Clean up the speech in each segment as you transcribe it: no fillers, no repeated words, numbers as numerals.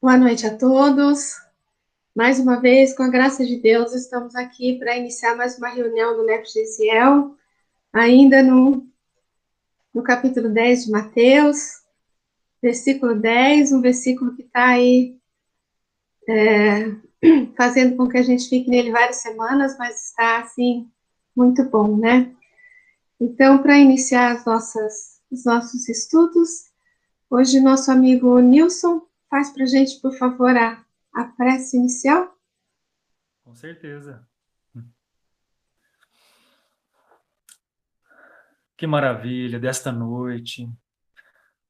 Boa noite a todos. Mais uma vez, com a graça de Deus, estamos aqui para iniciar mais uma reunião do NEP GCL, ainda no capítulo 10 de Mateus, versículo 10, um versículo que está aí fazendo com que a gente fique nele várias semanas, mas está, assim, muito bom, né? Então, para iniciar os nossos estudos, hoje nosso amigo Nilson faz para a gente, por favor, a prece inicial. Com certeza. Que maravilha desta noite,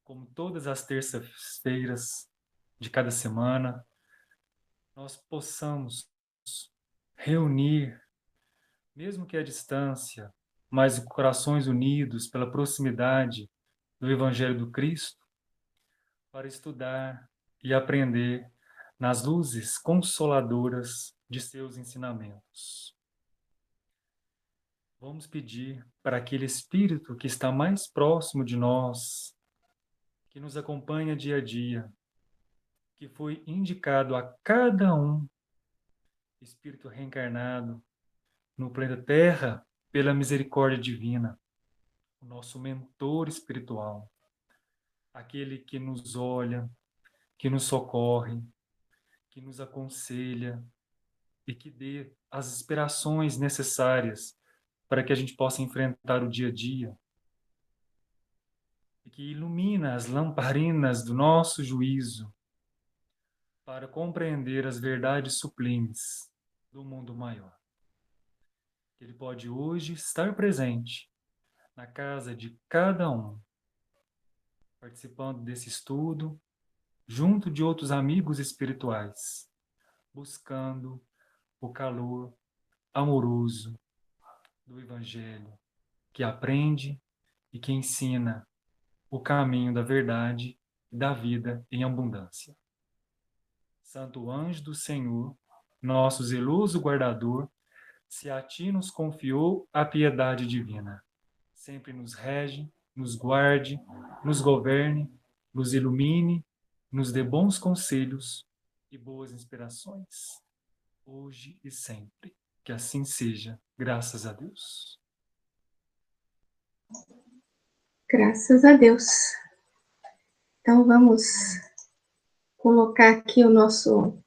como todas as terças-feiras de cada semana, nós possamos reunir, mesmo que à distância, mas corações unidos pela proximidade do Evangelho do Cristo, para estudar e aprender nas luzes consoladoras de seus ensinamentos. Vamos pedir para aquele Espírito que está mais próximo de nós, que nos acompanha dia a dia, que foi indicado a cada um, Espírito reencarnado, no planeta Terra, pela misericórdia divina, o nosso mentor espiritual, aquele que nos olha, que nos socorre, que nos aconselha e que dê as inspirações necessárias para que a gente possa enfrentar o dia a dia, e que ilumina as lamparinas do nosso juízo para compreender as verdades sublimes do mundo maior. Ele pode hoje estar presente na casa de cada um, participando desse estudo, junto de outros amigos espirituais, buscando o calor amoroso do Evangelho, que aprende e que ensina o caminho da verdade e da vida em abundância. Santo anjo do Senhor, nosso zeloso guardador, se a ti nos confiou a piedade divina, sempre nos rege, nos guarde, nos governe, nos ilumine, nos dê bons conselhos e boas inspirações, hoje e sempre. Que assim seja, graças a Deus. Graças a Deus. Então, vamos colocar aqui o nosso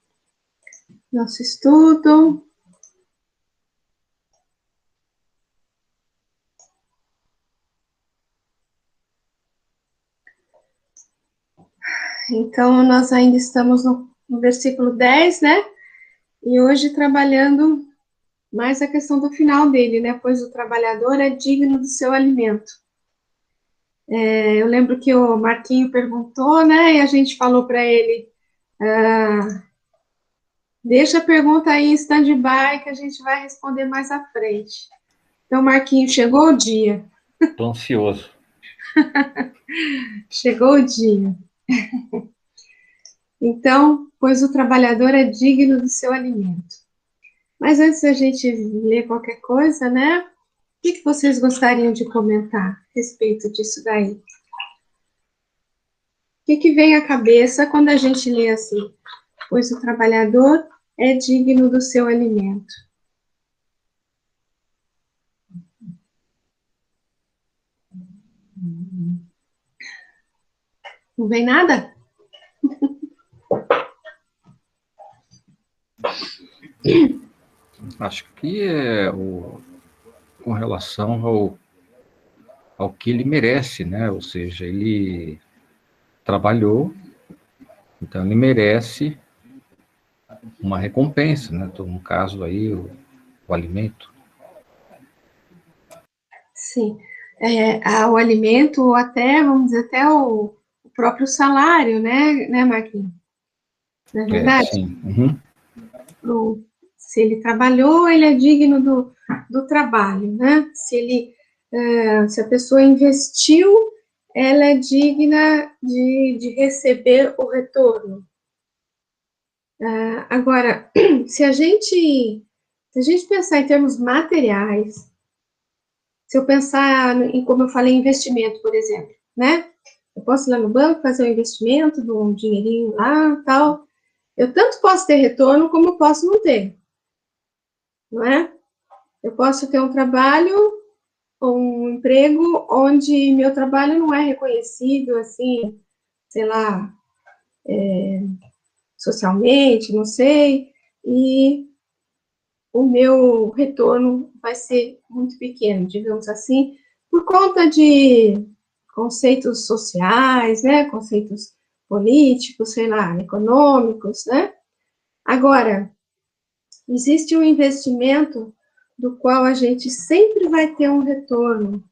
estudo. Então, nós ainda estamos no versículo 10, né? E hoje trabalhando mais a questão do final dele, né? Pois o trabalhador é digno do seu alimento. Eu lembro que o Marquinho perguntou, né? E a gente falou para ele, deixa a pergunta aí em stand-by que a gente vai responder mais à frente. Então, Marquinho, chegou o dia. Estou ansioso. Chegou o dia. Então, pois o trabalhador é digno do seu alimento. Mas antes da gente ler qualquer coisa, né? O que vocês gostariam de comentar a respeito disso daí? O que vem à cabeça quando a gente lê assim? Pois o trabalhador é digno do seu alimento. Não vem nada? Acho que é com relação ao que ele merece, né? Ou seja, ele trabalhou, então ele merece uma recompensa, né? Então, no caso aí, o alimento. Sim. O alimento, ou até, vamos dizer, até o próprio salário, né, Marquinhos? Não é verdade? Sim. Uhum. Se ele trabalhou, ele é digno do trabalho, né? Se a pessoa investiu, ela é digna de receber o retorno. Agora, se a gente pensar em termos materiais, se eu pensar em, como eu falei, investimento, por exemplo, né? Eu posso ir lá no banco fazer um investimento de um dinheirinho lá, tal, Eu tanto posso ter retorno, como posso não ter, não é? Eu posso ter um trabalho, ou um emprego, onde meu trabalho não é reconhecido, assim, sei lá, socialmente, não sei, e o meu retorno vai ser muito pequeno, digamos assim, por conta de conceitos sociais, né, conceitos políticos, sei lá, econômicos, né? Agora, existe um investimento do qual a gente sempre vai ter um retorno,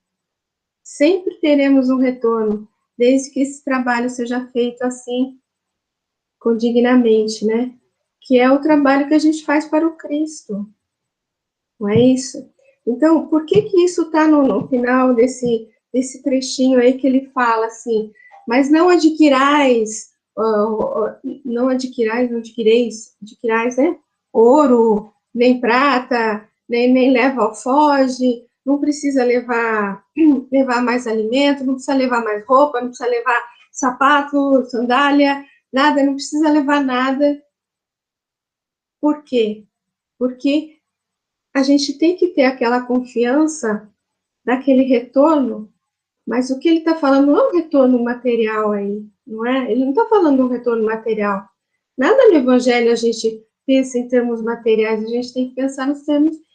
sempre teremos um retorno, desde que esse trabalho seja feito assim, dignamente, né? Que é o trabalho que a gente faz para o Cristo, não é isso? Então, por que que isso está no final desse trechinho aí que ele fala assim, mas não adquirais, não adquirais, né? Ouro, nem prata, nem leva alfoge, não precisa levar mais alimento, não precisa levar mais roupa, não precisa levar sapato, sandália, nada, não precisa levar nada. Por quê? Porque a gente tem que ter aquela confiança daquele retorno, mas o que ele está falando não é um retorno material aí, não é? Ele não está falando um retorno material. Nada no Evangelho a gente pensa em termos materiais, a gente tem que pensar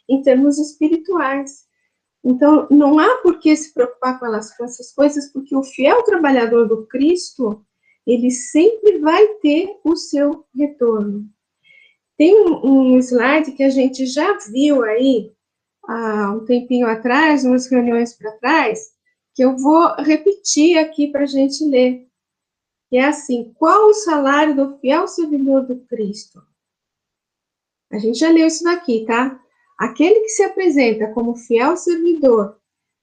em termos espirituais. Então, não há por que se preocupar com essas coisas, porque o fiel trabalhador do Cristo, ele sempre vai ter o seu retorno. Tem um slide que a gente já viu aí, há um tempinho atrás, umas reuniões para trás, que eu vou repetir aqui para a gente ler. Que é assim, qual o salário do fiel servidor do Cristo? A gente já leu isso daqui, tá? Aquele que se apresenta como fiel servidor,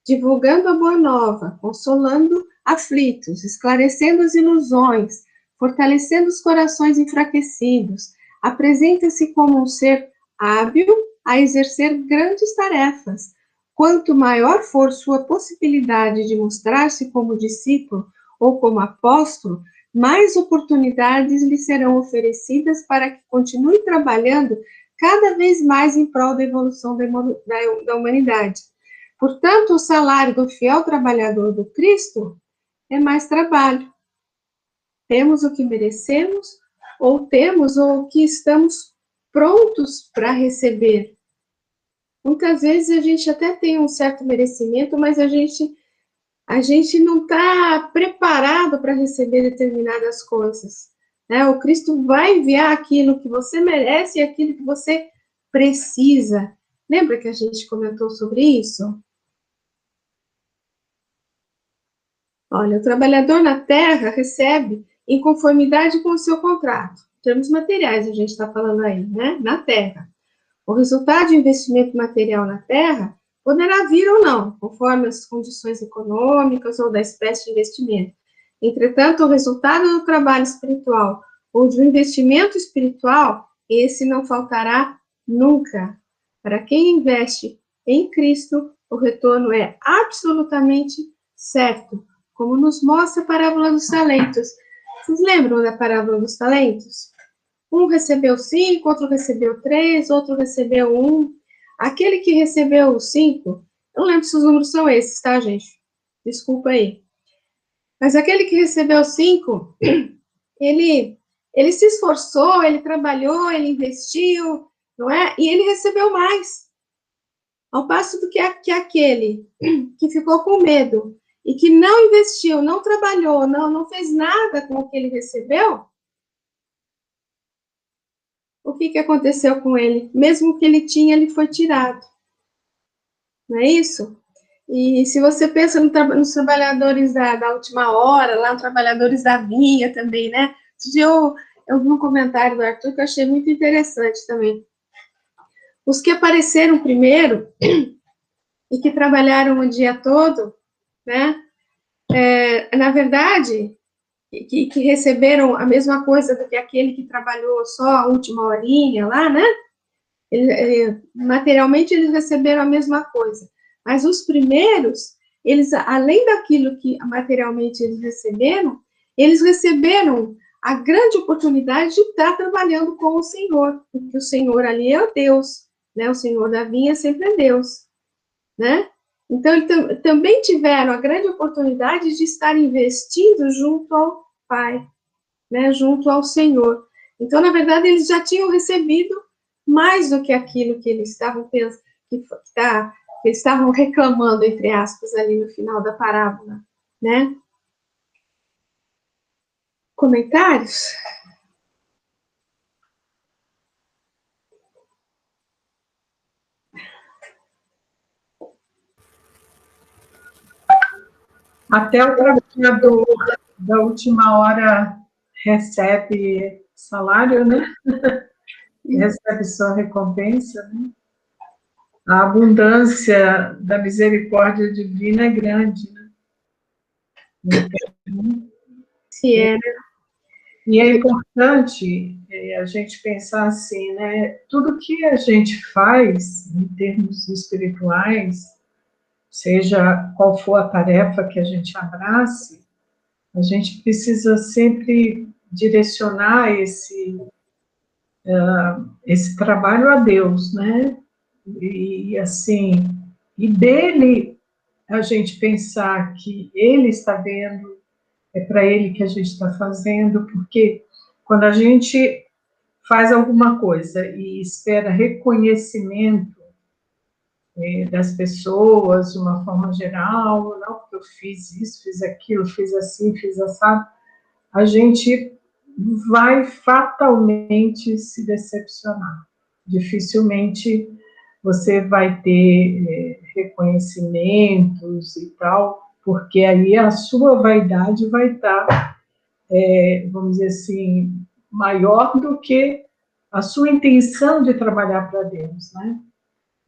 divulgando a boa nova, consolando aflitos, esclarecendo as ilusões, fortalecendo os corações enfraquecidos, apresenta-se como um ser hábil a exercer grandes tarefas. Quanto maior for sua possibilidade de mostrar-se como discípulo ou como apóstolo, mais oportunidades lhe serão oferecidas para que continue trabalhando cada vez mais em prol da evolução da humanidade. Portanto, o salário do fiel trabalhador do Cristo é mais trabalho. Temos o que merecemos, ou temos o que estamos prontos para receber. Muitas vezes a gente até tem um certo merecimento, mas a gente não está preparado para receber determinadas coisas. Né? O Cristo vai enviar aquilo que você merece e aquilo que você precisa. Lembra que a gente comentou sobre isso? Olha, o trabalhador na terra recebe em conformidade com o seu contrato. Em termos materiais, a gente está falando aí, né? Na terra. O resultado de investimento material na terra poderá vir ou não, conforme as condições econômicas ou da espécie de investimento. Entretanto, o resultado do trabalho espiritual ou de um investimento espiritual, esse não faltará nunca. Para quem investe em Cristo, o retorno é absolutamente certo, como nos mostra a parábola dos talentos. Vocês lembram da parábola dos talentos? Um recebeu 5, outro recebeu 3, outro recebeu 1. Aquele que recebeu 5, eu não lembro se os números são esses, tá, gente? Desculpa aí. Mas aquele que recebeu 5, ele se esforçou, ele trabalhou, ele investiu, não é? E ele recebeu mais. Ao passo do que aquele que ficou com medo e que não investiu, não trabalhou, não fez nada com o que ele recebeu, o que aconteceu com ele? Mesmo que ele tinha, ele foi tirado. Não é isso? E se você pensa nos trabalhadores da última hora, lá nos trabalhadores da vinha também, né? Eu vi um comentário do Arthur que eu achei muito interessante também. Os que apareceram primeiro e que trabalharam o dia todo, né? Na verdade, que receberam a mesma coisa do que aquele que trabalhou só a última horinha lá, né? Materialmente eles receberam a mesma coisa, mas os primeiros, eles, além daquilo que materialmente eles receberam a grande oportunidade de estar trabalhando com o Senhor, porque o Senhor ali é o Deus, né? O Senhor da vinha sempre é Deus, né? Então, eles também tiveram a grande oportunidade de estar investindo junto ao Pai, né? Junto ao Senhor. Então, na verdade, eles já tinham recebido mais do que aquilo que eles estavam pensando, que eles estavam reclamando, entre aspas, ali no final da parábola, né? Comentários? Até o trabalhador da última hora recebe salário, né? Recebe sua recompensa, né? A abundância da misericórdia divina é grande, né? Se é, E é importante a gente pensar assim, né? Tudo que a gente faz em termos espirituais, seja qual for a tarefa que a gente abrace, a gente precisa sempre direcionar esse trabalho a Deus, né? E assim, e dele a gente pensar que ele está vendo, é para ele que a gente está fazendo, porque quando a gente faz alguma coisa e espera reconhecimento das pessoas de uma forma geral, não, porque eu fiz isso, fiz aquilo, fiz assim, fiz assado, a gente vai fatalmente se decepcionar. Dificilmente você vai ter reconhecimentos e tal, porque aí a sua vaidade vai estar, vamos dizer assim, maior do que a sua intenção de trabalhar para Deus, né?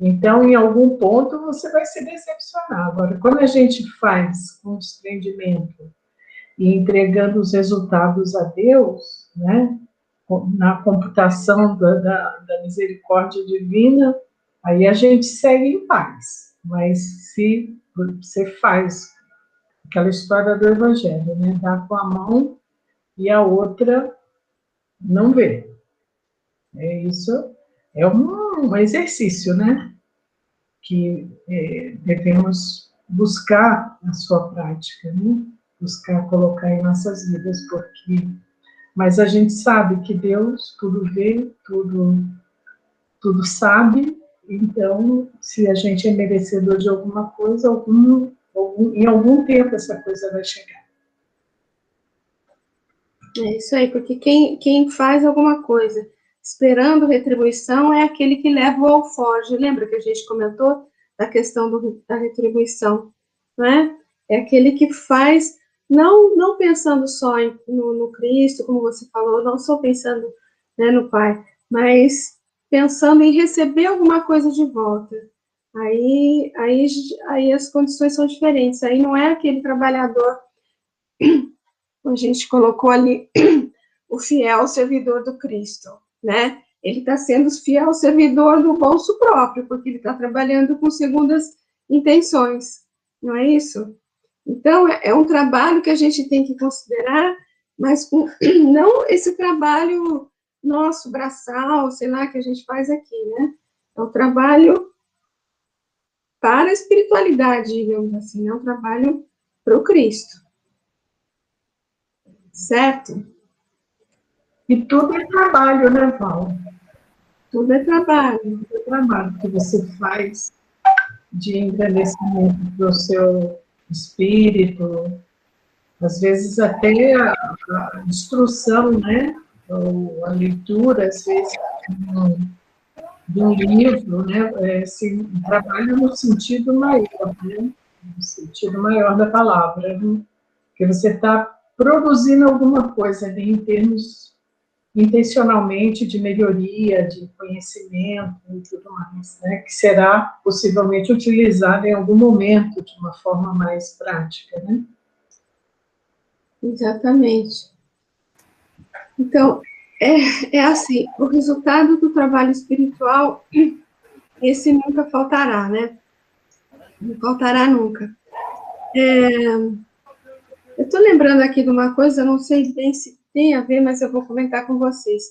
Então, em algum ponto, você vai se decepcionar. Agora, quando a gente faz com desprendimento e entregando os resultados a Deus, né, na computação da misericórdia divina, aí a gente segue em paz. Mas se você faz aquela história do Evangelho, né, dá com a mão e a outra não vê. Isso é um exercício, né, que devemos buscar a sua prática, né, buscar colocar em nossas vidas, porque mas a gente sabe que Deus tudo vê, tudo sabe, então, se a gente é merecedor de alguma coisa, em algum tempo essa coisa vai chegar. É isso aí, porque quem faz alguma coisa esperando retribuição é aquele que leva o alforje. Lembra que a gente comentou da questão da retribuição, não é? É aquele que faz, não pensando só no Cristo, como você falou, não só pensando, né, no Pai, mas pensando em receber alguma coisa de volta. Aí as condições são diferentes. Aí não é aquele trabalhador, a gente colocou ali o fiel servidor do Cristo, né? Ele está sendo fiel servidor do bolso próprio, porque ele está trabalhando com segundas intenções, não é isso? Então, é um trabalho que a gente tem que considerar, mas não esse trabalho nosso, braçal, sei lá, que a gente faz aqui, né? É um trabalho para a espiritualidade, digamos assim, é um trabalho para o Cristo. Certo? E tudo é trabalho, né, Val? Tudo é trabalho. Tudo é trabalho que você faz de engrandecimento para o seu espírito, às vezes até a instrução, né? Ou a leitura, às vezes, de um livro, né? Assim, um trabalho no sentido maior, né? No sentido maior da palavra, né? Porque você está produzindo alguma coisa ali em termos intencionalmente de melhoria, de conhecimento e tudo mais, né? Que será possivelmente utilizado em algum momento de uma forma mais prática, né? Exatamente. Então, é assim, o resultado do trabalho espiritual, esse nunca faltará, né? Não faltará nunca. Eu estou lembrando aqui de uma coisa, não sei bem se tem a ver, mas eu vou comentar com vocês.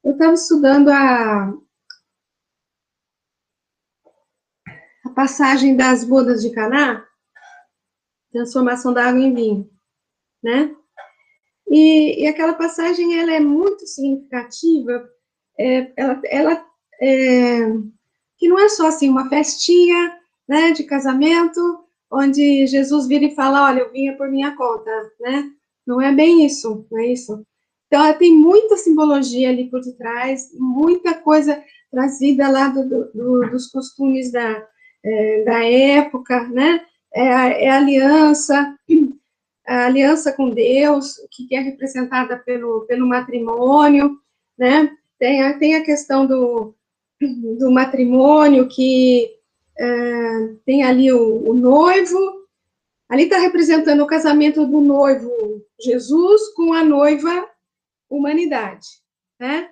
Eu estava estudando a passagem das bodas de Caná, transformação da água em vinho, né? E aquela passagem, ela é muito significativa, ela que não é só assim uma festinha, né, de casamento, onde Jesus vira e fala, olha, eu vinha por minha conta, né? Não é bem isso, não é isso. Então, ela tem muita simbologia ali por detrás, muita coisa trazida lá dos costumes da época, né? A aliança com Deus, que é representada pelo matrimônio, né? Tem a questão do matrimônio, que tem ali o noivo, ali está representando o casamento do noivo Jesus com a noiva humanidade, né?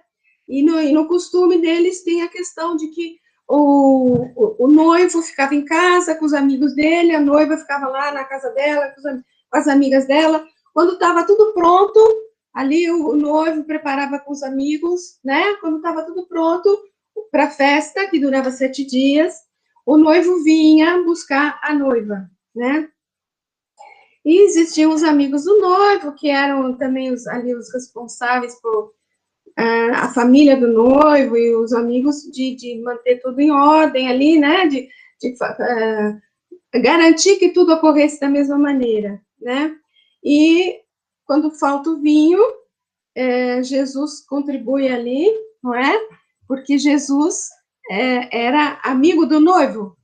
E no costume deles tem a questão de que o noivo ficava em casa com os amigos dele, a noiva ficava lá na casa dela com as amigas dela. Quando estava tudo pronto, ali o noivo preparava com os amigos, né? Quando estava tudo pronto para a festa, que durava 7 dias, o noivo vinha buscar a noiva, né? E existiam os amigos do noivo, que eram também os responsáveis por a família do noivo e os amigos de manter tudo em ordem ali, né? De garantir que tudo ocorresse da mesma maneira, né? E quando falta o vinho, Jesus contribui ali, não é? Porque Jesus era amigo do noivo,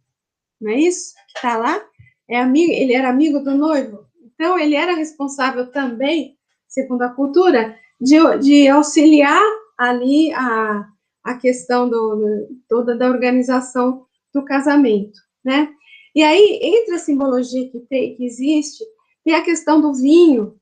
não é isso que está lá? Ele era amigo do noivo. Então, ele era responsável também, segundo a cultura, de auxiliar ali a questão toda da organização do casamento, né? E aí, entre a simbologia que existe, tem a questão do vinho.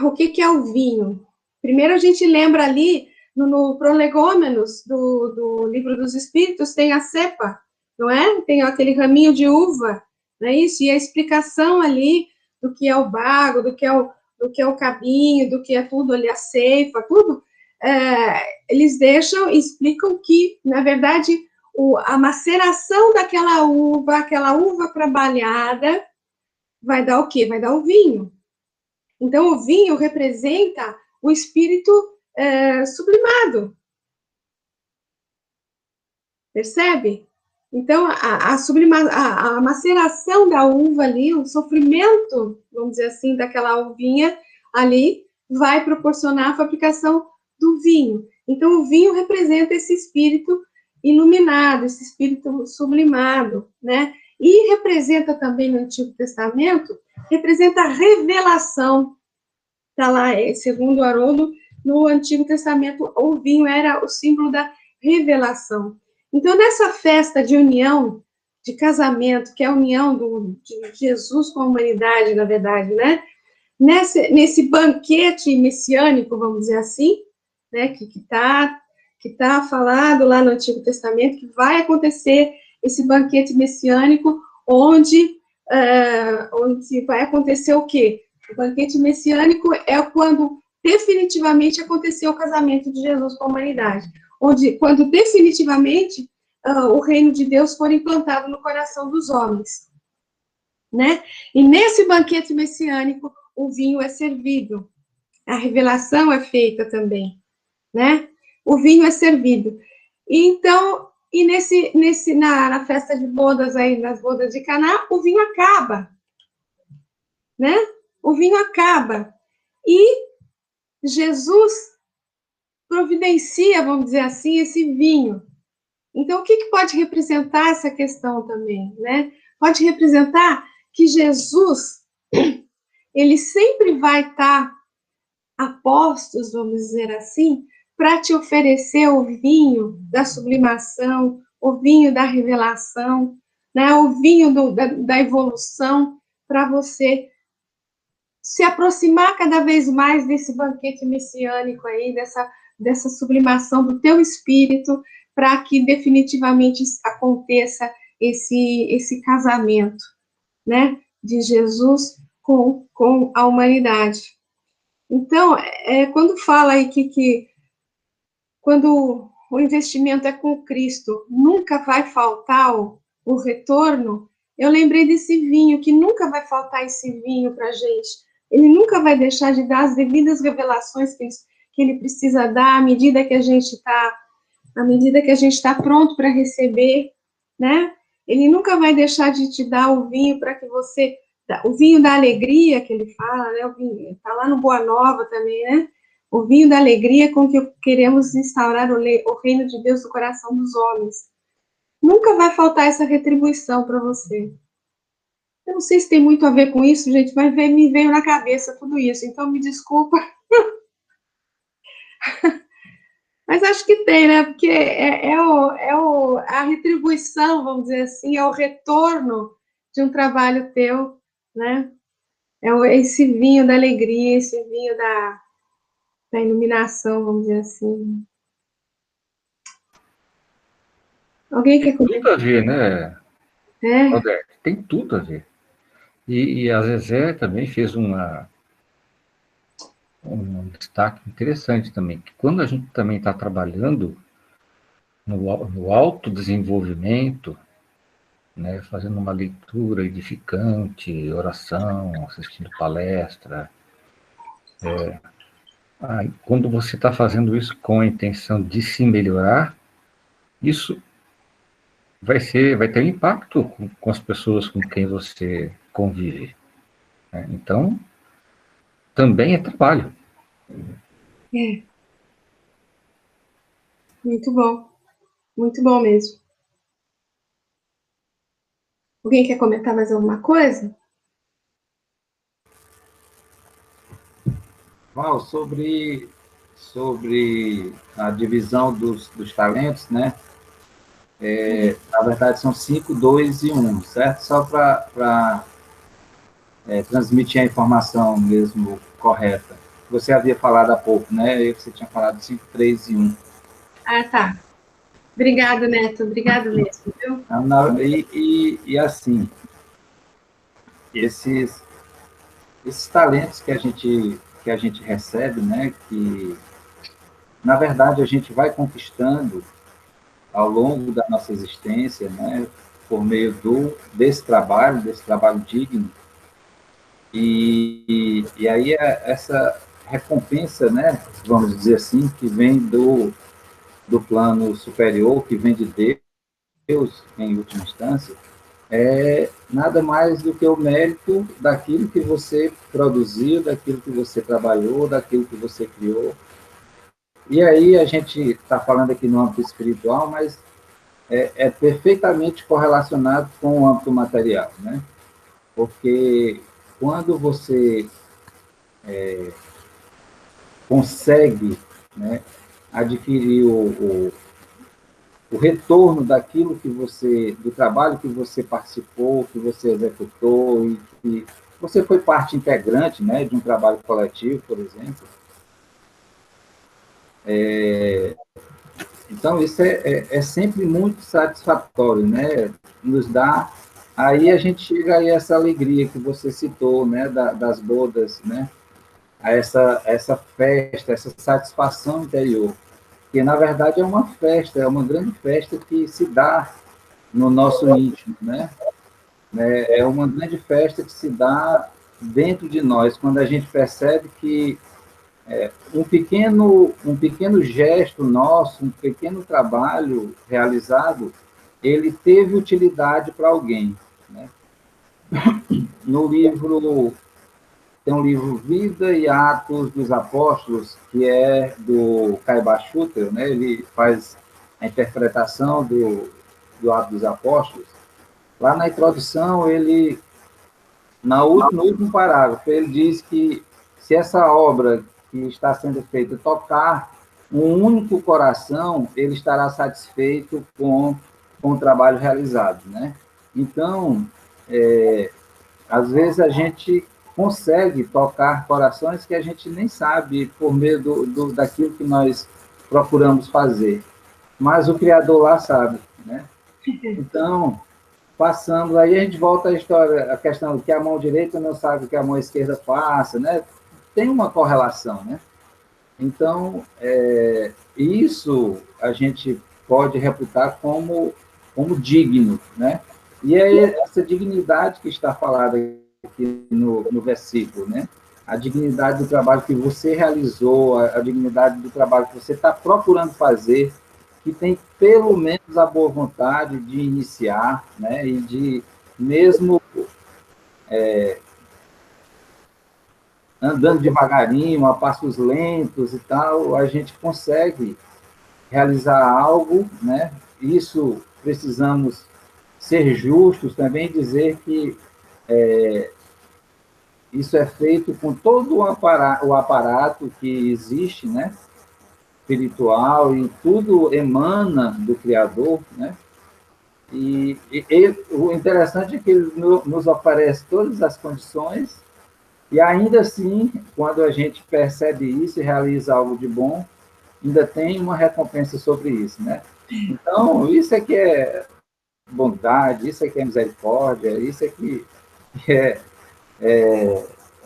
O que é o vinho? Primeiro, a gente lembra ali, no Prolegômenos, do Livro dos Espíritos, tem a cepa, não é? Tem aquele raminho de uva, não é isso? E a explicação ali do que é o bago, do que é o cabinho, do que é tudo ali, a ceifa, tudo, eles explicam que, na verdade, a maceração daquela uva, aquela uva trabalhada, vai dar o quê? Vai dar o vinho. Então, o vinho representa o espírito sublimado. Percebe? Então, a maceração da uva ali, o sofrimento, vamos dizer assim, daquela uvinha ali, vai proporcionar a fabricação do vinho. Então, o vinho representa esse espírito iluminado, esse espírito sublimado, né? E representa também no Antigo Testamento, representa a revelação. Está lá, segundo Haroldo, no Antigo Testamento, o vinho era o símbolo da revelação. Então, nessa festa de união, de casamento, que é a união de Jesus com a humanidade, na verdade, né? Nesse banquete messiânico, vamos dizer assim, né? Que tá falado lá no Antigo Testamento, que vai acontecer esse banquete messiânico, onde vai acontecer o quê? O banquete messiânico é quando definitivamente aconteceu o casamento de Jesus com a humanidade, quando definitivamente o reino de Deus for implantado no coração dos homens, né? E nesse banquete messiânico, o vinho é servido, a revelação é feita também, né? O vinho é servido. Então, na festa de bodas aí, nas bodas de Caná, o vinho acaba, né? O vinho acaba. E Jesus providencia, vamos dizer assim, esse vinho. Então, o que pode representar essa questão também, né? Pode representar que Jesus, ele sempre vai estar a postos, vamos dizer assim, para te oferecer o vinho da sublimação, o vinho da revelação, né? O vinho da evolução, para você se aproximar cada vez mais desse banquete messiânico aí, dessa sublimação do teu espírito, para que definitivamente aconteça esse casamento, né, de Jesus com a humanidade. Então, quando fala aí que quando o investimento é com Cristo, nunca vai faltar o retorno, eu lembrei desse vinho, que nunca vai faltar esse vinho para a gente. Ele nunca vai deixar de dar as devidas revelações que ele precisa dar à medida que a gente está pronto para receber, né? Ele nunca vai deixar de te dar o vinho para que você, o vinho da alegria que ele fala, né? O vinho está lá no Boa Nova também, né? O vinho da alegria com que queremos instaurar o reino de Deus no coração dos homens. Nunca vai faltar essa retribuição para você. Eu não sei se tem muito a ver com isso, gente, mas me veio na cabeça tudo isso, então me desculpa. Mas acho que tem, né? Porque a retribuição, vamos dizer assim, é o retorno de um trabalho teu, né? Esse vinho da alegria, esse vinho da iluminação, vamos dizer assim. Alguém quer Tem tudo a ver, né, É? Odete? Tem tudo a ver. E a Zezé também fez um destaque interessante também, que quando a gente também está trabalhando no autodesenvolvimento, né, fazendo uma leitura edificante, oração, assistindo palestra, quando você está fazendo isso com a intenção de se melhorar, isso vai ter um impacto com as pessoas com quem você convive, né? Então, também é trabalho. É. Muito bom mesmo. Alguém quer comentar mais alguma coisa? Val, sobre a divisão dos talentos, né? Na verdade, são 5, 2 e 1, certo? Só para transmitir a informação mesmo correta. Você havia falado há pouco, né? Você tinha falado 5, 3 e 1. Ah, tá. Obrigado, Neto. Obrigado mesmo, viu? E assim, esses talentos que a gente recebe, né? Que, na verdade, a gente vai conquistando ao longo da nossa existência, né? Por meio desse trabalho digno. E aí essa recompensa, né, vamos dizer assim, que vem do plano superior, que vem de Deus, em última instância, é nada mais do que o mérito daquilo que você produziu, daquilo que você trabalhou, daquilo que você criou. E aí a gente está falando aqui no âmbito espiritual, mas é perfeitamente correlacionado com o âmbito material, né? Porque quando você consegue, né, adquirir o retorno daquilo que do trabalho que você participou, que você executou e que você foi parte integrante, né, de um trabalho coletivo, por exemplo. Então, isso é sempre muito satisfatório, né? Nos dá. Aí a gente chega a essa alegria que você citou, né, das bodas, né? A essa festa, essa satisfação interior, que na verdade é uma festa, é uma grande festa que se dá no nosso íntimo, né? É uma grande festa que se dá dentro de nós, quando a gente percebe que um pequeno gesto nosso, um pequeno trabalho realizado, ele teve utilidade para alguém, né? No livro Tem um livro Vida e Atos dos Apóstolos, que é do Caiba Schutter, né? Ele faz a interpretação do Atos dos Apóstolos. Lá na introdução, no último parágrafo, ele diz que se essa obra que está sendo feita tocar um único coração, ele estará satisfeito com o trabalho realizado, né? Então, às vezes a gente consegue tocar corações que a gente nem sabe por meio daquilo que nós procuramos fazer. Mas o Criador lá sabe, né? Então, aí a gente volta à história, a questão que a mão direita não sabe o que a mão esquerda faça, né? tem uma correlação, né? Então, isso a gente pode reputar como digno, né? E é essa dignidade que está falada aqui no versículo, né? A dignidade do trabalho que você realizou, a dignidade do trabalho que você está procurando fazer, que tem pelo menos a boa vontade de iniciar, né? E de, mesmo andando devagarinho, a passos lentos e tal, a gente consegue realizar algo, né? Isso precisamos ser justos também, dizer que isso é feito com todo o aparato que existe, né? Espiritual, e tudo emana do Criador, né? E o interessante é que ele nos oferece todas as condições, e ainda assim, quando a gente percebe isso e realiza algo de bom, ainda tem uma recompensa sobre isso, né? Então, isso é que é bondade, isso é que é misericórdia, isso é que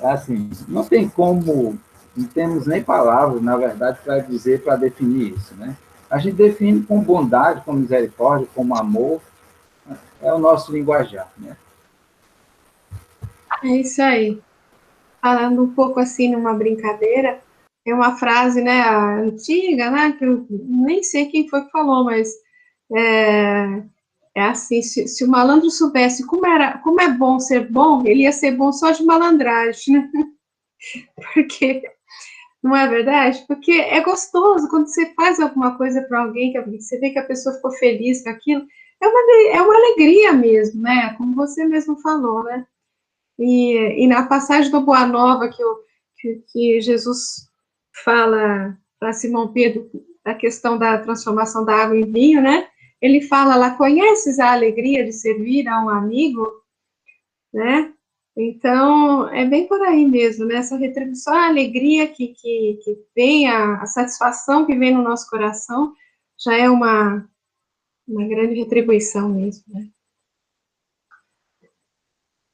assim, não tem como, não temos nem palavras, na verdade, para dizer, para definir isso, né? A gente define com bondade, com misericórdia, com amor, é o nosso linguajar, né? É isso aí. Falando um pouco assim numa brincadeira, é uma frase, né, antiga, né, que eu nem sei quem foi que falou, mas é, é assim, se o malandro soubesse como é bom ser bom, ele ia ser bom só de malandragem, né? Porque, não é verdade? Porque é gostoso quando você faz alguma coisa para alguém, que você vê que a pessoa ficou feliz com aquilo, é uma alegria mesmo, né? Como você mesmo falou, né? E na passagem do Boa Nova que Jesus fala para Simão Pedro a questão da transformação da água em vinho, né? Ele fala lá, conheces a alegria de servir a um amigo, né? Então, é bem por aí mesmo, né? Essa retribuição, a alegria que vem, a satisfação que vem no nosso coração, já é uma grande retribuição mesmo, né?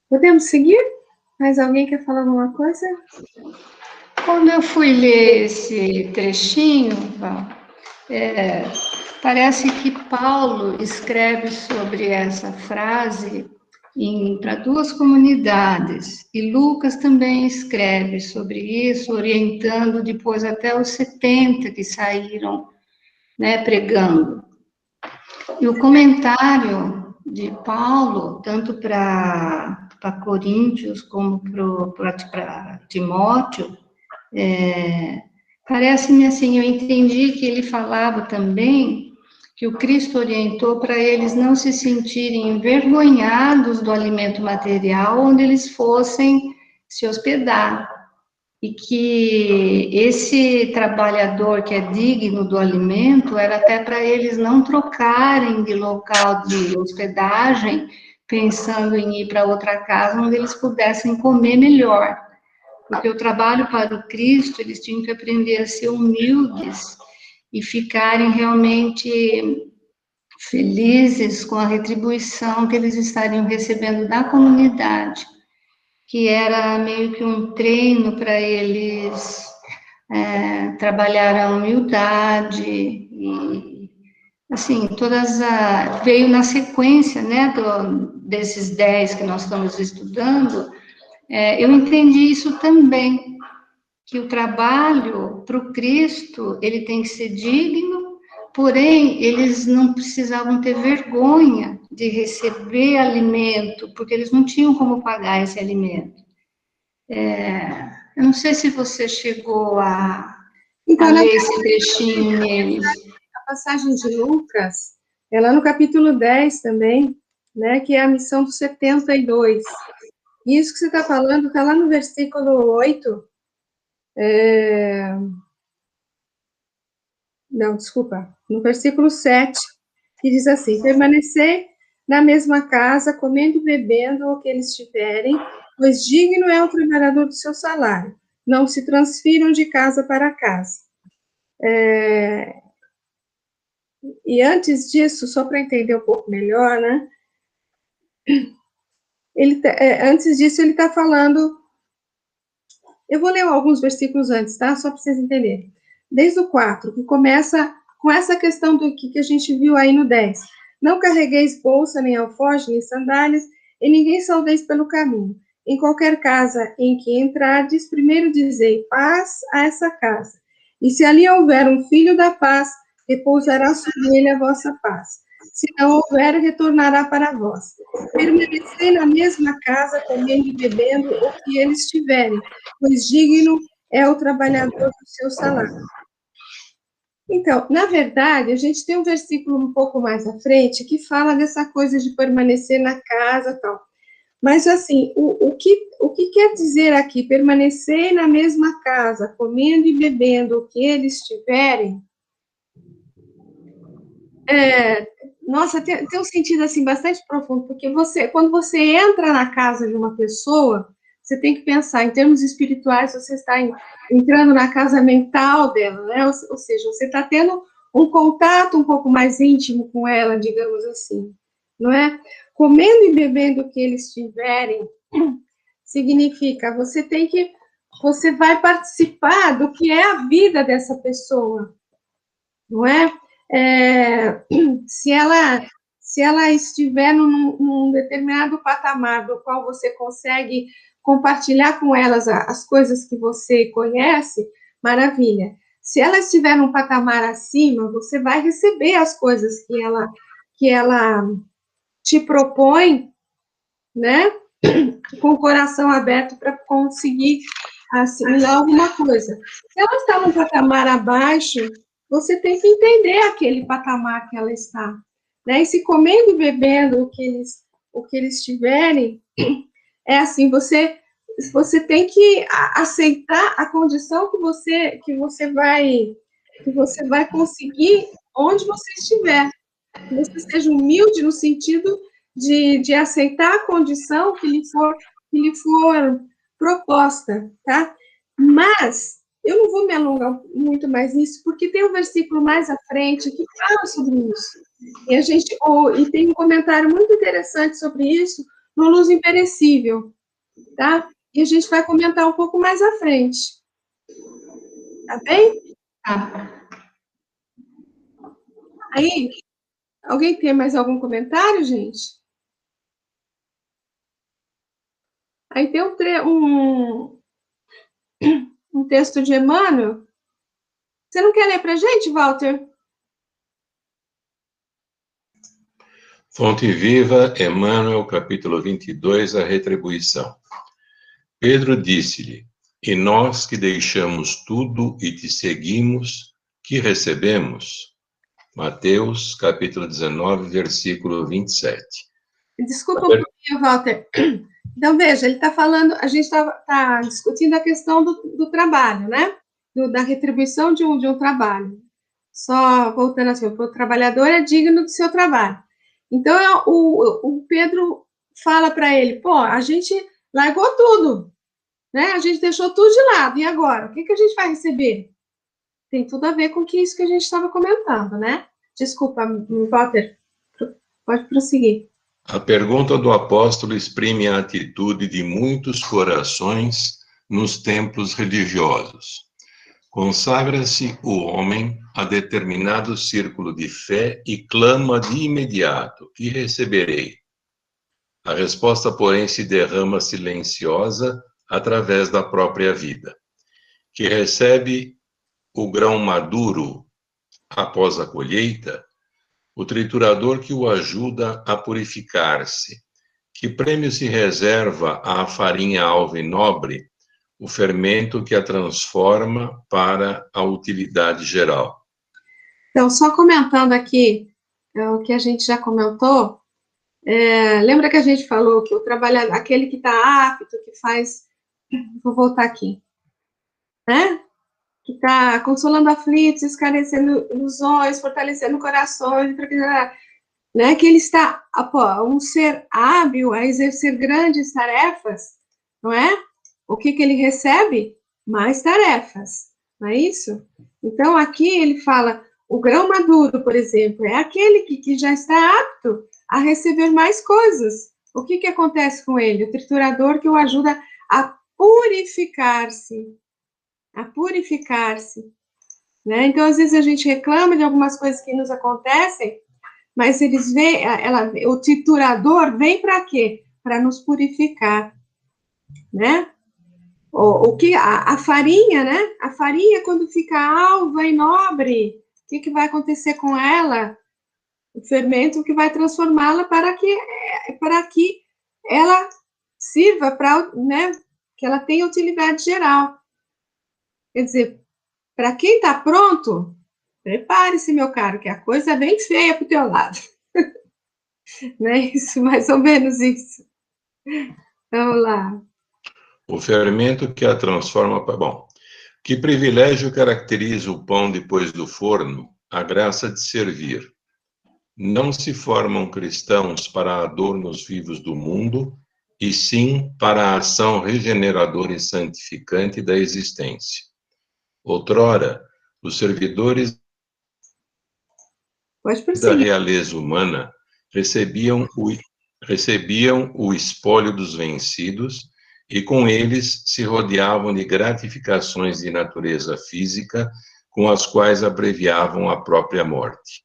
Podemos seguir? Mais alguém quer falar alguma coisa? Quando eu fui ler esse trechinho, parece que Paulo escreve sobre essa frase para duas comunidades, e Lucas também escreve sobre isso, orientando depois até os 70 que saíram, né, pregando. E o comentário de Paulo, tanto para Coríntios como para Timóteo, parece-me assim, eu entendi que ele falava também que o Cristo orientou para eles não se sentirem envergonhados do alimento material onde eles fossem se hospedar, e que esse trabalhador que é digno do alimento era até para eles não trocarem de local de hospedagem, pensando em ir para outra casa onde eles pudessem comer melhor. Porque o trabalho para o Cristo, eles tinham que aprender a ser humildes e ficarem realmente felizes com a retribuição que eles estariam recebendo da comunidade, que era meio que um treino para eles trabalhar a humildade e, assim, veio na sequência, né, desses 10 que nós estamos estudando. Eu entendi isso também, que o trabalho para o Cristo, ele tem que ser digno, porém, eles não precisavam ter vergonha de receber alimento, porque eles não tinham como pagar esse alimento. Eu não sei se você chegou a ler esse trechinho neles. A passagem de Lucas, é lá no capítulo 10 também, né, que é a missão dos 72. E isso que você está falando está lá no versículo 8. Não, desculpa. No versículo 7, que diz assim: permanecer na mesma casa, comendo e bebendo o que eles tiverem, pois digno é o trabalhador do seu salário. Não se transfiram de casa para casa. E antes disso, só para entender um pouco melhor, né? Antes disso, ele está falando Eu vou ler alguns versículos antes, tá? Só para vocês entenderem. Desde o 4, que começa com essa questão do que a gente viu aí no 10. Não carregueis bolsa, nem alforje, nem sandálias, e ninguém saudeis pelo caminho. Em qualquer casa em que entrardes, primeiro dizei paz a essa casa. E se ali houver um filho da paz, repousará sobre ele a vossa paz. Se não houver, retornará para vós. Permanecei na mesma casa, comendo e bebendo o que eles tiverem, pois digno é o trabalhador do seu salário. Então, na verdade, a gente tem um versículo um pouco mais à frente que fala dessa coisa de permanecer na casa e tal. Mas, assim, o que quer dizer aqui? Permanecer na mesma casa, comendo e bebendo o que eles tiverem, nossa, tem um sentido, assim, bastante profundo, porque quando você entra na casa de uma pessoa, você tem que pensar, em termos espirituais, você está entrando na casa mental dela, né? Ou seja, você está tendo um contato um pouco mais íntimo com ela, digamos assim, não é? Comendo e bebendo o que eles tiverem, significa, você vai participar do que é a vida dessa pessoa, não é? Se ela estiver num determinado patamar do qual você consegue compartilhar com elas as coisas que você conhece, maravilha. Se ela estiver num patamar acima, você vai receber as coisas que ela te propõe, né? Com o coração aberto para conseguir assimilar alguma coisa. Se ela está num patamar abaixo, você tem que entender aquele patamar que ela está, né? E se comendo e bebendo o que eles tiverem, é assim, você tem que aceitar a condição que você vai conseguir onde você estiver. Que você seja humilde no sentido de aceitar a condição que lhe for proposta, tá? Mas eu não vou me alongar muito mais nisso, porque tem um versículo mais à frente que fala sobre isso. E tem um comentário muito interessante sobre isso no Luz Imperecível, tá? E a gente vai comentar um pouco mais à frente. Tá bem? Tá. Aí, alguém tem mais algum comentário, gente? Aí tem um texto de Emmanuel. Você não quer ler para a gente, Walter? Fonte Viva, Emmanuel, capítulo 22, a retribuição. Pedro disse-lhe, e nós que deixamos tudo e te seguimos, que recebemos? Mateus, capítulo 19, versículo 27. Desculpa um pouquinho, Walter. Então, veja, ele está falando, a gente está discutindo a questão do trabalho, né? Da retribuição de um trabalho. Só voltando assim, o trabalhador é digno do seu trabalho. Então, o Pedro fala para ele, pô, a gente largou tudo, né? A gente deixou tudo de lado, e agora? O que a gente vai receber? Tem tudo a ver com isso que a gente estava comentando, né? Desculpa, Walter, pode prosseguir. A pergunta do apóstolo exprime a atitude de muitos corações nos templos religiosos. Consagra-se o homem a determinado círculo de fé e clama de imediato, que receberei. A resposta, porém, se derrama silenciosa através da própria vida, que recebe o grão maduro após a colheita, o triturador que o ajuda a purificar-se. Que prêmio se reserva à farinha alva e nobre, o fermento que a transforma para a utilidade geral? Então, só comentando aqui o que a gente já comentou, lembra que a gente falou que o trabalhador, aquele que está apto, que faz, vou voltar aqui, né? Que está consolando aflitos, esclarecendo ilusões, fortalecendo corações, né? Que ele está, um ser hábil a exercer grandes tarefas, não é? O que ele recebe? Mais tarefas, não é isso? Então, aqui ele fala, o grão maduro, por exemplo, é aquele que já está apto a receber mais coisas. O que acontece com ele? O triturador que o ajuda a purificar-se, né? Então, às vezes a gente reclama de algumas coisas que nos acontecem, mas eles vêm, o triturador vem para quê? Para nos purificar, né? O que a farinha, né? A farinha, quando fica alva e nobre, o que vai acontecer com ela? O fermento que vai transformá-la para que ela sirva para, né? Que ela tenha utilidade geral. Quer dizer, para quem está pronto, prepare-se, meu caro, que a coisa é bem feia para o teu lado. Não é isso? Mais ou menos isso. Vamos lá. O fermento que a transforma para... Bom, que privilégio caracteriza o pão depois do forno? A graça de servir. Não se formam cristãos para adornos vivos do mundo, e sim para a ação regeneradora e santificante da existência. Outrora, os servidores da realeza humana recebiam o espólio dos vencidos e com eles se rodeavam de gratificações de natureza física com as quais abreviavam a própria morte.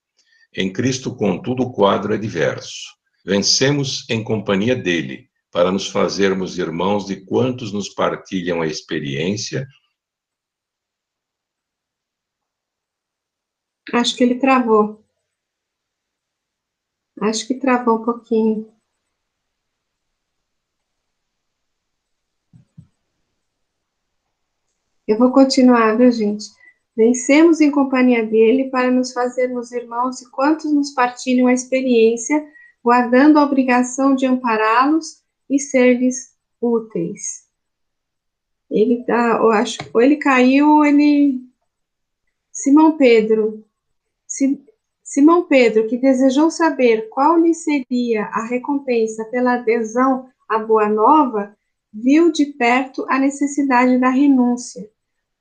Em Cristo, contudo, o quadro é diverso. Vencemos em companhia dele, para nos fazermos irmãos de quantos nos partilham a experiência. Acho que ele travou. Acho que travou um pouquinho. Eu vou continuar, viu, gente? Vencemos em companhia dele para nos fazermos irmãos de quantos nos partilham a experiência, guardando a obrigação de ampará-los e ser-lhes úteis. Ele tá, eu acho, ou ele caiu, ou ele... Simão Pedro, que desejou saber qual lhe seria a recompensa pela adesão à Boa Nova, viu de perto a necessidade da renúncia.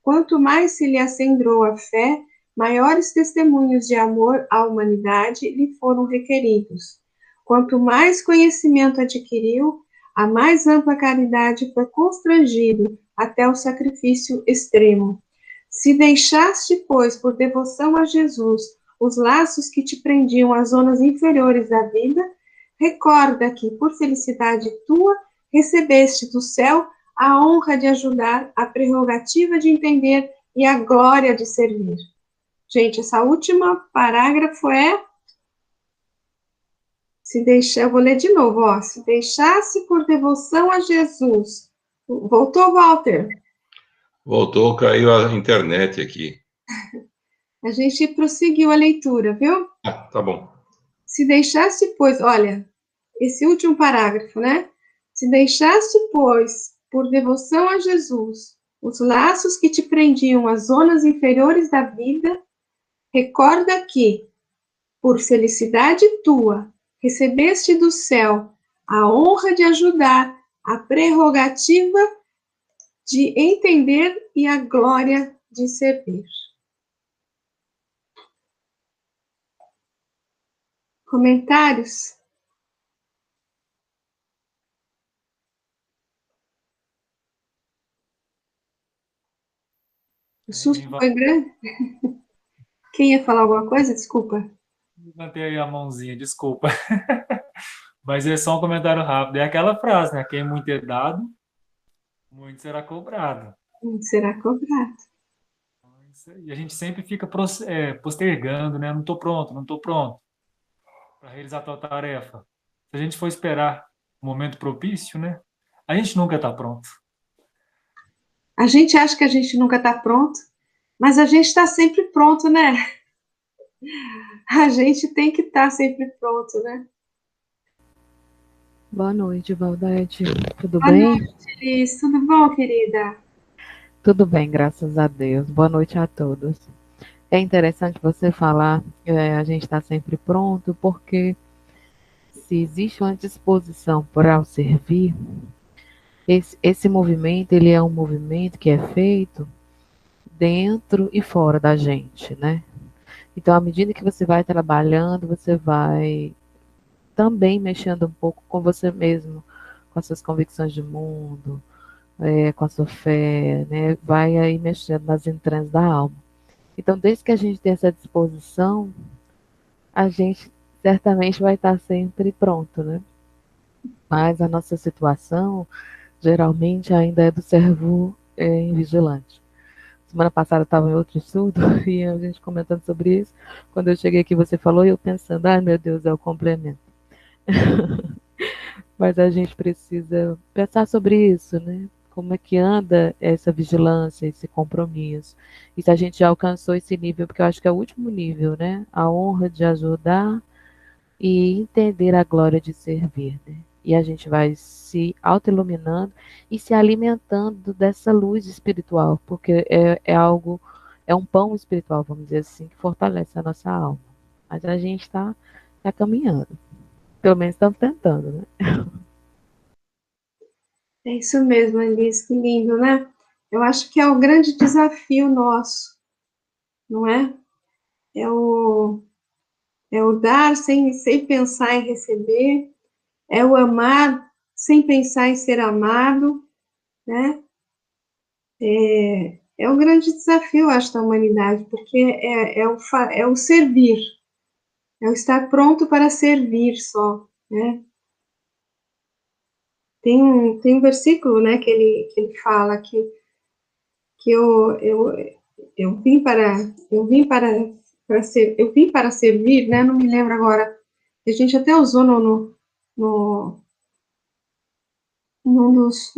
Quanto mais se lhe acendrau a fé, maiores testemunhos de amor à humanidade lhe foram requeridos. Quanto mais conhecimento adquiriu, a mais ampla caridade foi constrangido até o sacrifício extremo. Se deixaste, pois, por devoção a Jesus, os laços que te prendiam às zonas inferiores da vida, recorda que, por felicidade tua, recebeste do céu a honra de ajudar, a prerrogativa de entender e a glória de servir. Gente, essa última parágrafo é... eu vou ler de novo, ó. Se deixasse por devoção a Jesus. Voltou, Walter? Voltou, caiu a internet aqui. A gente prosseguiu a leitura, viu? Ah, tá bom. Se deixasse, pois, olha, esse último parágrafo, né? Se deixaste, pois, por devoção a Jesus, os laços que te prendiam às zonas inferiores da vida, recorda que, por felicidade tua, recebeste do céu a honra de ajudar, a prerrogativa de entender e a glória de servir. Comentários? O susto foi grande? Quem ia falar alguma coisa? Desculpa. Levantei aí a mãozinha, desculpa. Mas é só um comentário rápido. É aquela frase, né? Quem muito é dado, muito será cobrado. Muito será cobrado. E a gente sempre fica postergando, né? Não estou pronto para realizar tal tarefa. Se a gente for esperar o momento propício, né? A gente nunca está pronto. A gente acha que a gente nunca está pronto, mas a gente está sempre pronto, né? A gente tem que estar sempre pronto, né? Boa noite, Valdete. Tudo Boa bem? noite, Liz. Tudo bom, querida? Tudo bem, graças a Deus. Boa noite a todos. É interessante você falar, a gente está sempre pronto, porque se existe uma disposição para o servir, esse movimento, ele é um movimento que é feito dentro e fora da gente, né? Então, à medida que você vai trabalhando, você vai também mexendo um pouco com você mesmo, com as suas convicções de mundo, com a sua fé, né? Vai aí mexendo nas entranhas da alma. Então, desde que a gente tem essa disposição, a gente certamente vai estar sempre pronto, né? Mas a nossa situação, geralmente, ainda é do servo invigilante. Semana passada eu estava em outro estudo e a gente comentando sobre isso. Quando eu cheguei aqui, você falou, e eu pensando, ai meu Deus, é o complemento. Mas a gente precisa pensar sobre isso, né? Como é que anda essa vigilância, esse compromisso? E se a gente já alcançou esse nível, porque eu acho que é o último nível, né? A honra de ajudar e entender a glória de servir, né? E a gente vai se autoiluminando e se alimentando dessa luz espiritual, porque é algo, é um pão espiritual, vamos dizer assim, que fortalece a nossa alma. Mas a gente está caminhando. Pelo menos estamos tentando, né? É isso mesmo, Alice, que lindo, né? Eu acho que é o grande desafio nosso, não é? É o, é o dar sem pensar em receber, é o amar sem pensar em ser amado, né? É o grande desafio, eu acho, da humanidade, porque é o servir, é o estar pronto para servir só, né? Tem um versículo, né, que ele fala que eu vim para servir, né? Não me lembro agora. A gente até usou no, num dos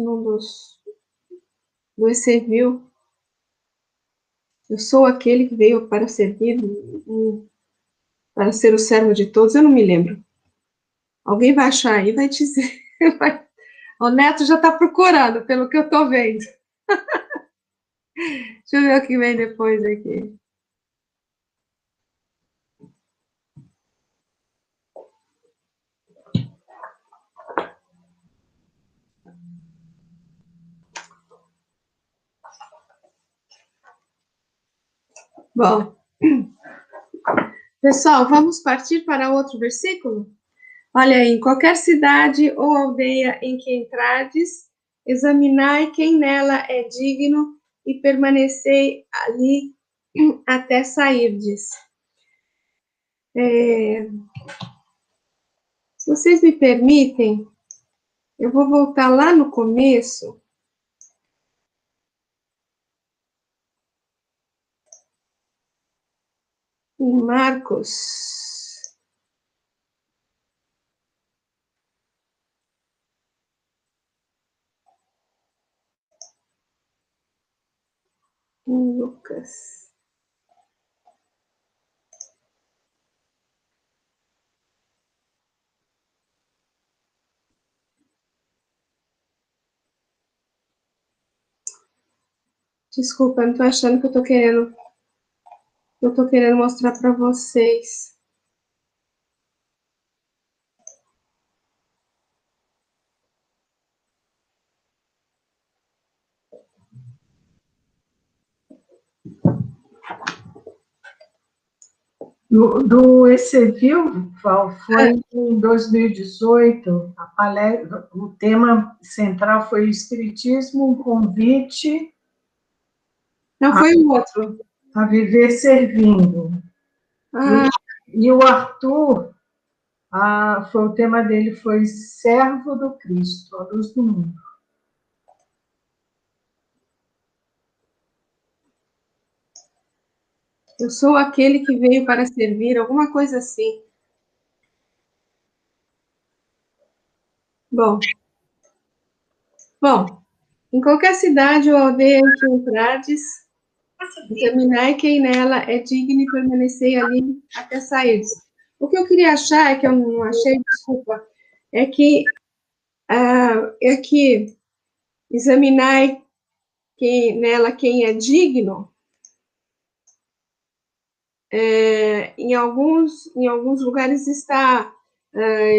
serviu. Eu sou aquele que veio para servir, para ser o servo de todos. Eu não me lembro. Alguém vai achar aí, vai dizer. O Neto já está procurando, pelo que eu estou vendo. Deixa eu ver o que vem depois aqui. Bom, pessoal, vamos partir para outro versículo? Olha aí, em qualquer cidade ou aldeia em que entrardes, examinai quem nela é digno e permanecei ali até sairdes. Se vocês me permitem, eu vou voltar lá no começo, em Marcos. Em Lucas. Desculpa, não estou achando que eu tô querendo mostrar para vocês. Do ECVIL, Val, foi em 2018, o tema central foi Espiritismo, um convite Não, foi o outro. a viver servindo. Ah, E o Arthur, o tema dele foi Servo do Cristo, a luz do mundo. eu sou aquele que veio para servir, alguma coisa assim. Bom, em qualquer cidade ou aldeia em que entrardes, examinai quem nela é digno e permanecei ali até sairdes. O que eu queria achar, é que eu não achei, desculpa, é que examinai quem é digno, em alguns lugares está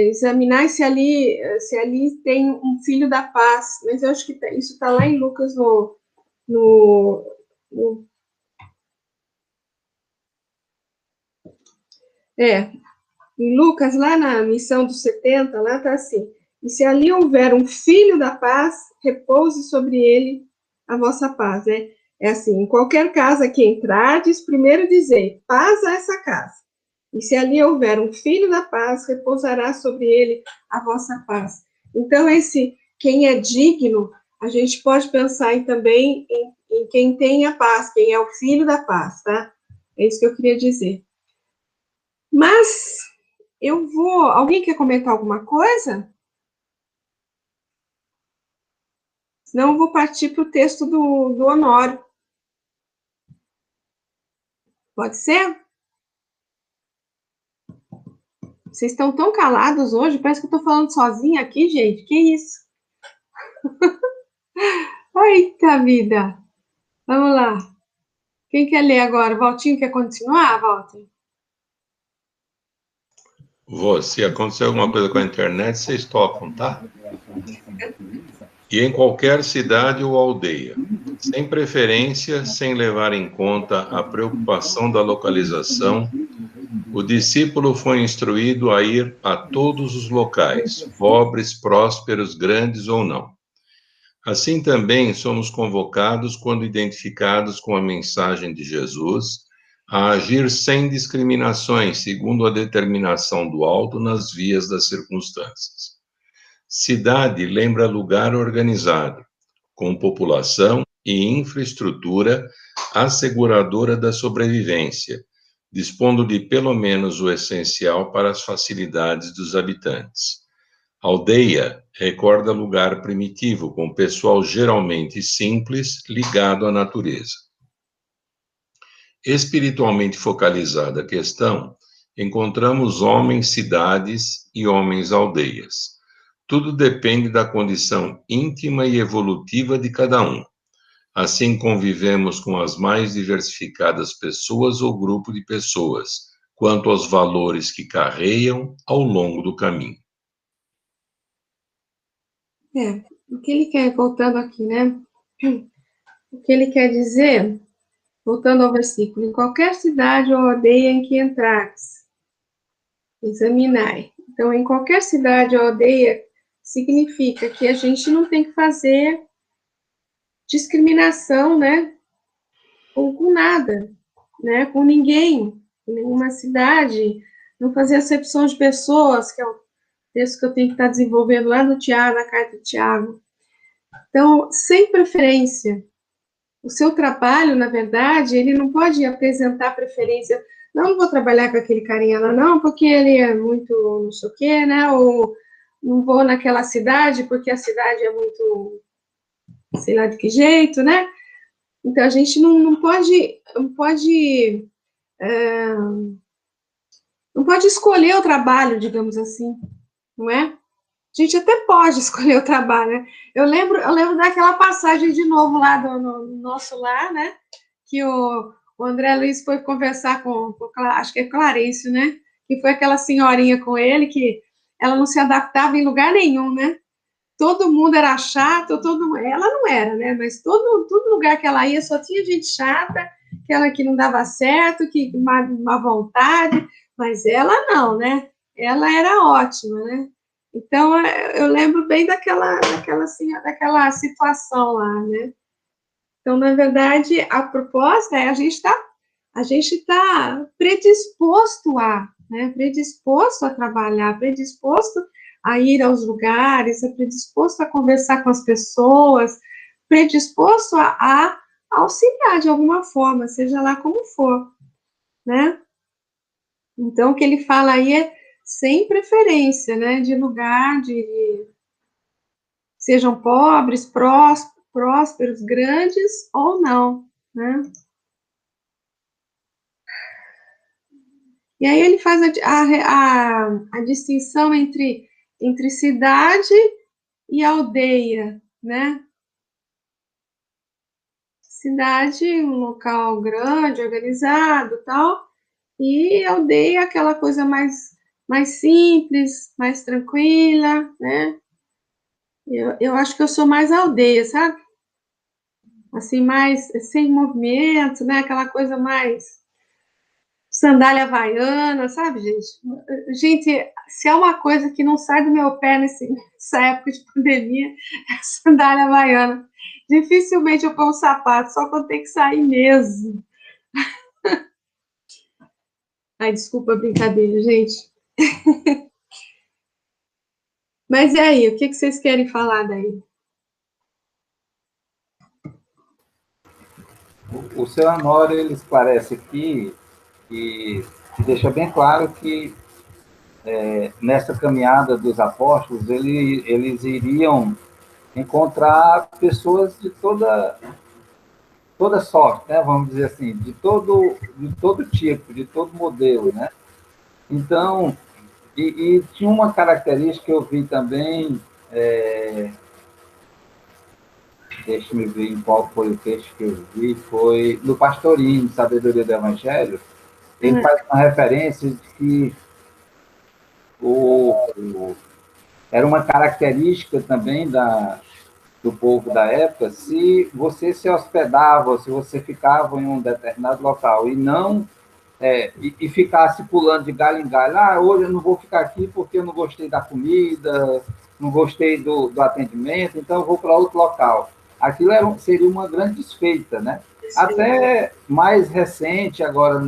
examinar se ali tem um filho da paz, mas eu acho que isso está lá em Lucas no, no em Lucas, lá na missão dos 70, lá está assim, E se ali houver um filho da paz, repouse sobre ele a vossa paz. É assim, em qualquer casa que entrardes, primeiro dizei, paz a essa casa. E se ali houver um filho da paz, repousará sobre ele a vossa paz. Então, quem é digno, a gente pode pensar também em quem tem a paz, quem é o filho da paz, tá? É isso que eu queria dizer. Mas, alguém quer comentar alguma coisa? Senão eu vou partir para o texto do Honório. Pode ser? Vocês estão tão calados hoje, parece que eu estou falando sozinha aqui, gente. Que isso? Eita vida! Vamos lá. Quem quer ler agora? Valtinho quer continuar, Walter? Se acontecer alguma coisa com a internet, vocês tocam, tá? E em qualquer cidade ou aldeia, sem preferência, sem levar em conta a preocupação da localização, o discípulo foi instruído a ir a todos os locais, pobres, prósperos, grandes ou não. Assim também somos convocados, quando identificados com a mensagem de Jesus, a agir sem discriminações, segundo a determinação do alto nas vias das circunstâncias. Cidade lembra lugar organizado, com população e infraestrutura asseguradora da sobrevivência, dispondo de pelo menos o essencial para as facilidades dos habitantes. Aldeia recorda lugar primitivo, com pessoal geralmente simples, ligado à natureza. Espiritualmente focalizada a questão, encontramos homens cidades e homens aldeias. Tudo depende da condição íntima e evolutiva de cada um. Assim convivemos com as mais diversificadas pessoas ou grupo de pessoas, quanto aos valores que carregam ao longo do caminho. O que ele quer, voltando aqui, né? O que ele quer dizer, voltando ao versículo, em qualquer cidade ou aldeia em que entrares, examinai. Então, em qualquer cidade ou aldeia, significa que a gente não tem que fazer discriminação, né? Ou com nada, né? Com ninguém, em nenhuma cidade, não fazer acepção de pessoas, que é o texto que eu tenho que estar desenvolvendo lá no Tiago, na carta de Tiago. Então, sem preferência. O seu trabalho, na verdade, ele não pode apresentar preferência. Não vou trabalhar com aquele carinha lá, não, porque ele é muito não sei o quê, né? Ou não vou naquela cidade, porque a cidade é muito, sei lá de que jeito, né? Então, a gente não pode escolher o trabalho, digamos assim, não é? A gente até pode escolher o trabalho, né? Eu lembro daquela passagem de novo lá no nosso lar, né? Que o André Luiz foi conversar com acho que é Clarencio, né? Que foi aquela senhorinha com ele, que ela não se adaptava em lugar nenhum, né? Todo mundo era chato, ela não era, né? Mas todo lugar que ela ia só tinha gente chata, aquela que não dava certo, que má vontade, mas ela não, né? Ela era ótima, né? Então, eu lembro bem daquela situação lá, né? Então, na verdade, a proposta é a gente tá predisposto né? Predisposto a trabalhar, predisposto a ir aos lugares, predisposto a conversar com as pessoas, predisposto a auxiliar de alguma forma, seja lá como for, né? Então, o que ele fala aí é sem preferência, né, de lugar, sejam pobres, prósperos, grandes ou não, né? E aí ele faz a distinção entre cidade e aldeia, né? Cidade, um local grande, organizado, tal, e aldeia, aquela coisa mais simples, mais tranquila, né? Eu acho que eu sou mais aldeia, sabe? Assim, mais sem movimento, né? Aquela coisa mais sandália havaiana, sabe, gente? Gente, se é uma coisa que não sai do meu pé nessa época de pandemia, é a sandália havaiana. Dificilmente eu ponho sapato, só quando tem que sair mesmo. Ai, desculpa a brincadeira, gente. Mas e aí, o que vocês querem falar daí? O seu Honório, ele esclarece aqui e deixa bem claro que nessa caminhada dos apóstolos, eles iriam encontrar pessoas de toda sorte, né? Vamos dizer assim, de todo tipo, de todo modelo, né? Então, e tinha uma característica que eu vi também, deixa-me ver em qual foi o texto que eu vi, foi no Pastorinho, Sabedoria do Evangelho. Ele faz uma referência de que era uma característica também do povo da época, se você se hospedava, se você ficava em um determinado local e não e ficasse pulando de galho em galho, hoje eu não vou ficar aqui porque eu não gostei da comida, não gostei do atendimento, então eu vou para outro local. Aquilo seria uma grande desfeita, né? Sim. Até mais recente, agora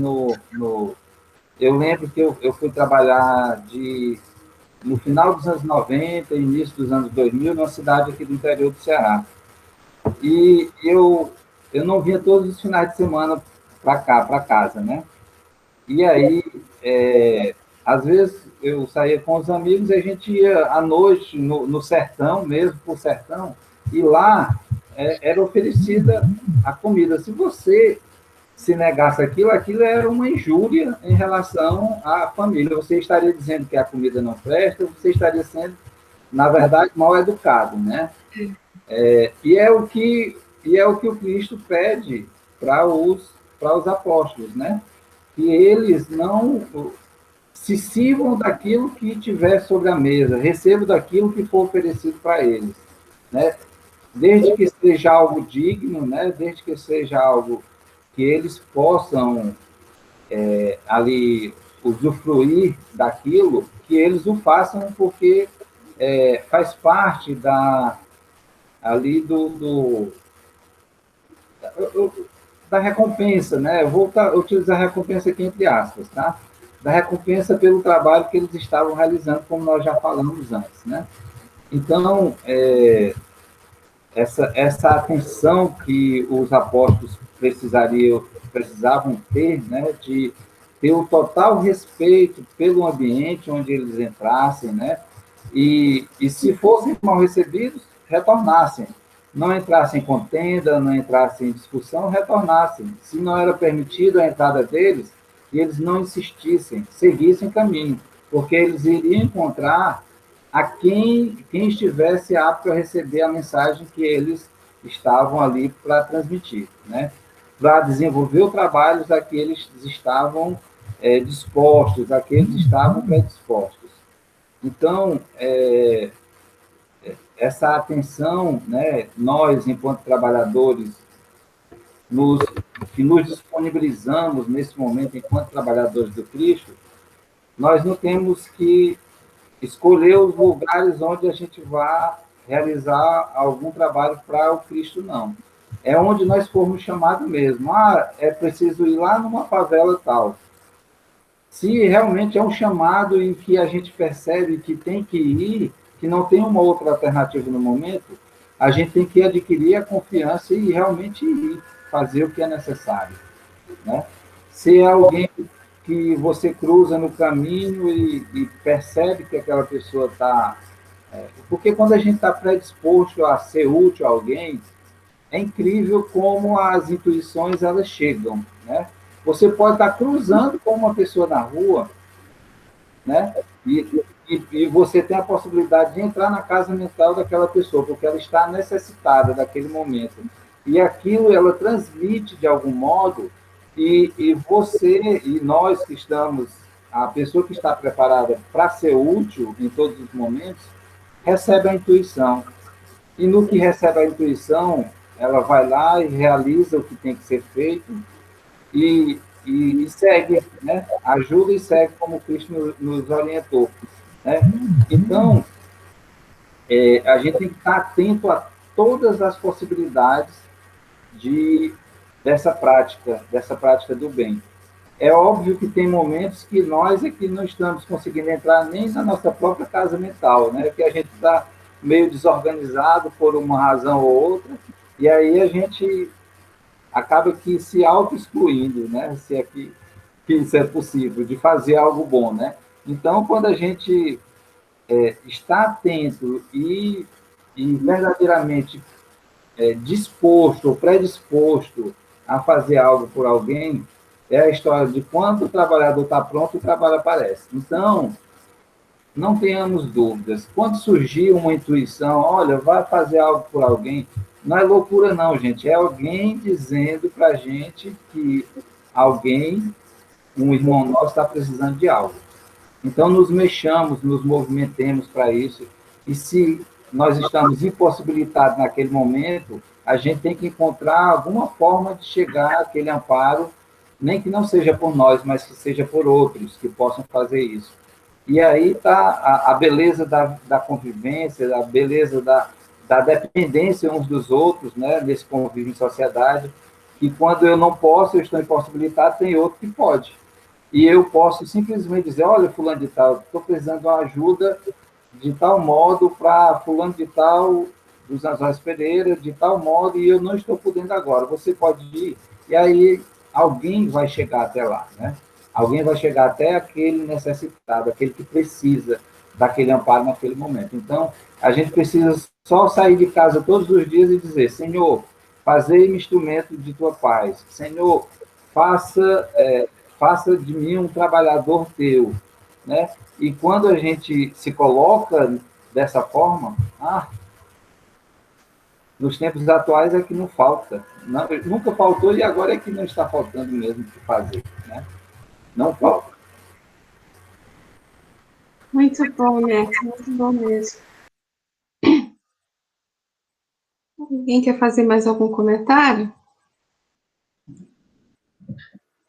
eu lembro que eu fui trabalhar no final dos anos 90, início dos anos 2000, numa cidade aqui do interior do Ceará. E eu não vinha todos os finais de semana para cá, para casa, né? E aí, às vezes, eu saía com os amigos e a gente ia à noite no sertão, mesmo por sertão, e lá era oferecida a comida. Se você se negasse aquilo era uma injúria em relação à família. Você estaria dizendo que a comida não presta, você estaria sendo, na verdade, mal educado, né? E é o que o Cristo pede para os apóstolos, né? Que eles não se sirvam daquilo que tiver sobre a mesa, recebam daquilo que for oferecido para eles, né? Desde que seja algo digno, né? Desde que seja algo que eles possam ali usufruir daquilo, que eles o façam porque faz parte ali da recompensa, né? Eu vou utilizar a recompensa aqui entre aspas, tá? Da recompensa pelo trabalho que eles estavam realizando, como nós já falamos antes, né? Então, essa atenção que os apóstolos precisavam ter, né? De ter o total respeito pelo ambiente onde eles entrassem, né? E se fossem mal recebidos, retornassem. Não entrassem em contenda, não entrassem em discussão, retornassem. Se não era permitido a entrada deles, e eles não insistissem, seguissem caminho, porque eles iriam encontrar a quem estivesse apto a receber a mensagem que eles estavam ali para transmitir, né? Para desenvolver o trabalho a que eles estavam dispostos, a que eles estavam predispostos. Então, essa atenção, né, nós, enquanto trabalhadores, que nos disponibilizamos nesse momento enquanto trabalhadores do Cristo, nós não temos que escolher os lugares onde a gente vai realizar algum trabalho para o Cristo, não. É onde nós formos chamados mesmo. É preciso ir lá numa favela tal. Se realmente é um chamado em que a gente percebe que tem que ir, que não tem uma outra alternativa no momento, a gente tem que adquirir a confiança e realmente ir fazer o que é necessário, né? Se é alguém que você cruza no caminho e percebe que aquela pessoa está... porque quando a gente está predisposto a ser útil a alguém, é incrível como as intuições elas chegam, né? Você pode estar cruzando com uma pessoa na rua, né? E você tem a possibilidade de entrar na casa mental daquela pessoa, porque ela está necessitada daquele momento. E aquilo ela transmite de algum modo, e você e nós que estamos, a pessoa que está preparada para ser útil em todos os momentos, recebe a intuição. E no que recebe a intuição, ela vai lá e realiza o que tem que ser feito, e e segue, né? Ajuda e segue como Cristo nos orientou, né? Então, a gente tem que estar atento a todas as possibilidades dessa prática do bem. É óbvio que tem momentos que nós aqui não estamos conseguindo entrar nem na nossa própria casa mental, né? Que a gente está meio desorganizado por uma razão ou outra, e aí a gente acaba que se auto-excluindo, né? Se é que isso é possível, de fazer algo bom, né? Então, quando a gente está atento e verdadeiramente disposto ou predisposto a fazer algo por alguém, é a história de quando o trabalhador está pronto, o trabalho aparece. Então, não tenhamos dúvidas. Quando surgir uma intuição, olha, vai fazer algo por alguém, não é loucura não, gente. É alguém dizendo para a gente que alguém, um irmão nosso, está precisando de algo. Então, nos mexamos, nos movimentemos para isso. E se nós estamos impossibilitados naquele momento, a gente tem que encontrar alguma forma de chegar àquele amparo, nem que não seja por nós, mas que seja por outros que possam fazer isso. E aí está a beleza da convivência, a beleza da dependência uns dos outros, né, nesse convívio em sociedade, que quando eu não posso, eu estou impossibilitado, tem outro que pode. E eu posso simplesmente dizer, olha, fulano de tal, estou precisando de uma ajuda de tal modo para fulano de tal, dos Anjos Pereira, de tal modo, e eu não estou podendo agora. Você pode ir, e aí alguém vai chegar até lá, né? Alguém vai chegar até aquele necessitado, aquele que precisa daquele amparo naquele momento. Então, a gente precisa só sair de casa todos os dias e dizer, Senhor, fazei-me instrumento de tua paz. Senhor, faça de mim um trabalhador teu, né? E quando a gente se coloca dessa forma, nos tempos atuais é que não falta. Não, nunca faltou e agora é que não está faltando mesmo o que fazer, né? Não falta. Muito bom, Neto, muito bom mesmo. Alguém quer fazer mais algum comentário?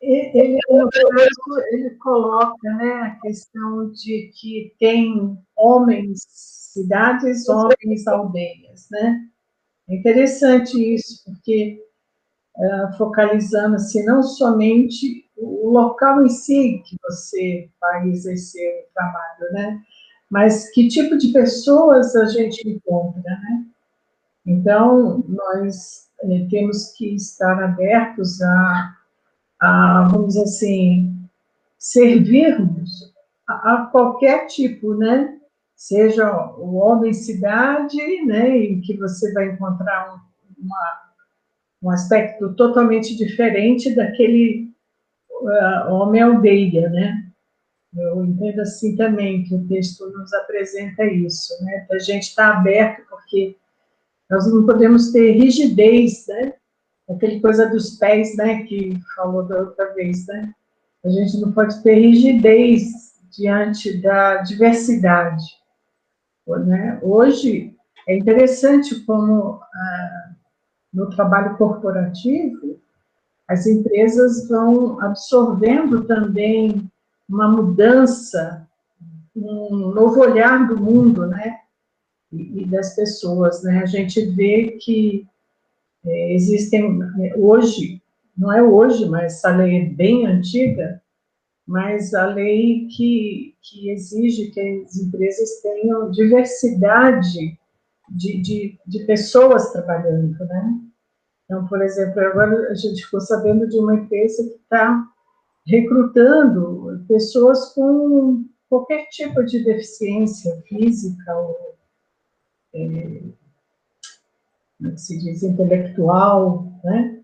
Ele, no caso, ele coloca, né, a questão de que tem homens cidades, homens aldeias, né? É interessante isso, porque focalizando assim, não somente o local em si que você vai exercer o trabalho, né? Mas que tipo de pessoas a gente encontra, né? Então, nós temos que estar abertos vamos dizer assim, servirmos a qualquer tipo, né? Seja o homem cidade, né? Em que você vai encontrar um aspecto totalmente diferente daquele homem aldeia, né? Eu entendo assim também que o texto nos apresenta isso, né? A gente está aberto porque nós não podemos ter rigidez, né? Aquele coisa dos pés, né? Que falou da outra vez, né? A gente não pode ter rigidez diante da diversidade, né? Hoje é interessante como no trabalho corporativo as empresas vão absorvendo também uma mudança, um novo olhar do mundo, né? E das pessoas, né? A gente vê que existem hoje, não é hoje, mas essa lei é bem antiga, mas a lei que exige que as empresas tenham diversidade de pessoas trabalhando, né? Então, por exemplo, agora a gente ficou sabendo de uma empresa que está recrutando pessoas com qualquer tipo de deficiência física ou, como se diz, intelectual, né?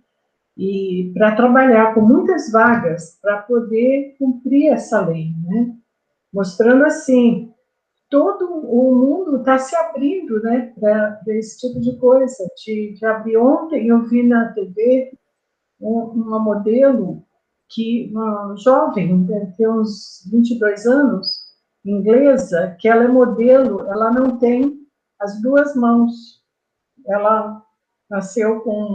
E para trabalhar com muitas vagas para poder cumprir essa lei, né? Mostrando assim, todo o mundo está se abrindo, né, para esse tipo de coisa. De abrir ontem, eu vi na TV uma modelo uma jovem, deve ter uns 22 anos, inglesa, que ela é modelo, ela não tem as duas mãos. Ela nasceu com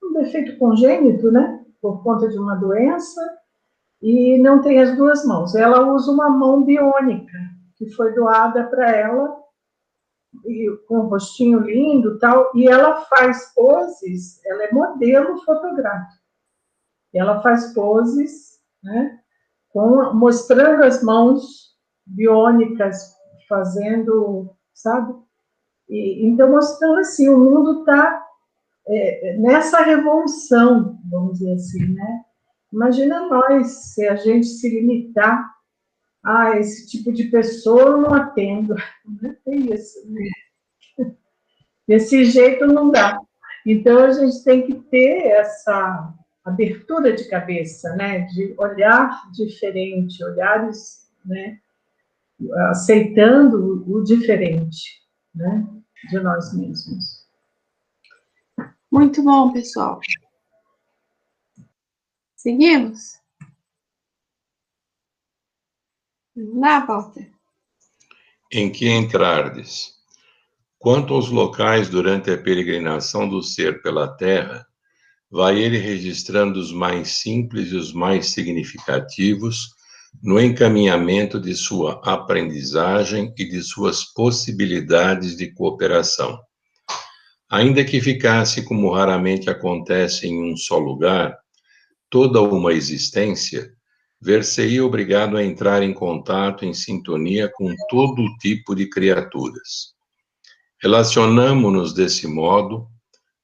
um defeito congênito, né? Por conta de uma doença, e não tem as duas mãos. Ela usa uma mão biônica, que foi doada para ela, e com um rostinho lindo e tal, e ela faz poses, ela é modelo fotográfico. Ela faz poses, né, mostrando as mãos biônicas, fazendo, sabe? Então, mostrando assim, o mundo está nessa revolução, vamos dizer assim, né? Imagina nós, se a gente se limitar a esse tipo de pessoa, eu não atendo. Não tem isso, né? Desse jeito não dá. Então, a gente tem que ter essa abertura de cabeça, né? De olhar diferente, olhares, né? Aceitando o diferente, né? De nós mesmos. Muito bom, pessoal. Seguimos? Vamos lá, Walter. Em que entrardes. Quanto aos locais durante a peregrinação do ser pela terra, vai ele registrando os mais simples e os mais significativos no encaminhamento de sua aprendizagem e de suas possibilidades de cooperação. Ainda que ficasse, como raramente acontece em um só lugar, toda uma existência, ver-se-ia obrigado a entrar em contato, em sintonia com todo tipo de criaturas. Relacionamo-nos desse modo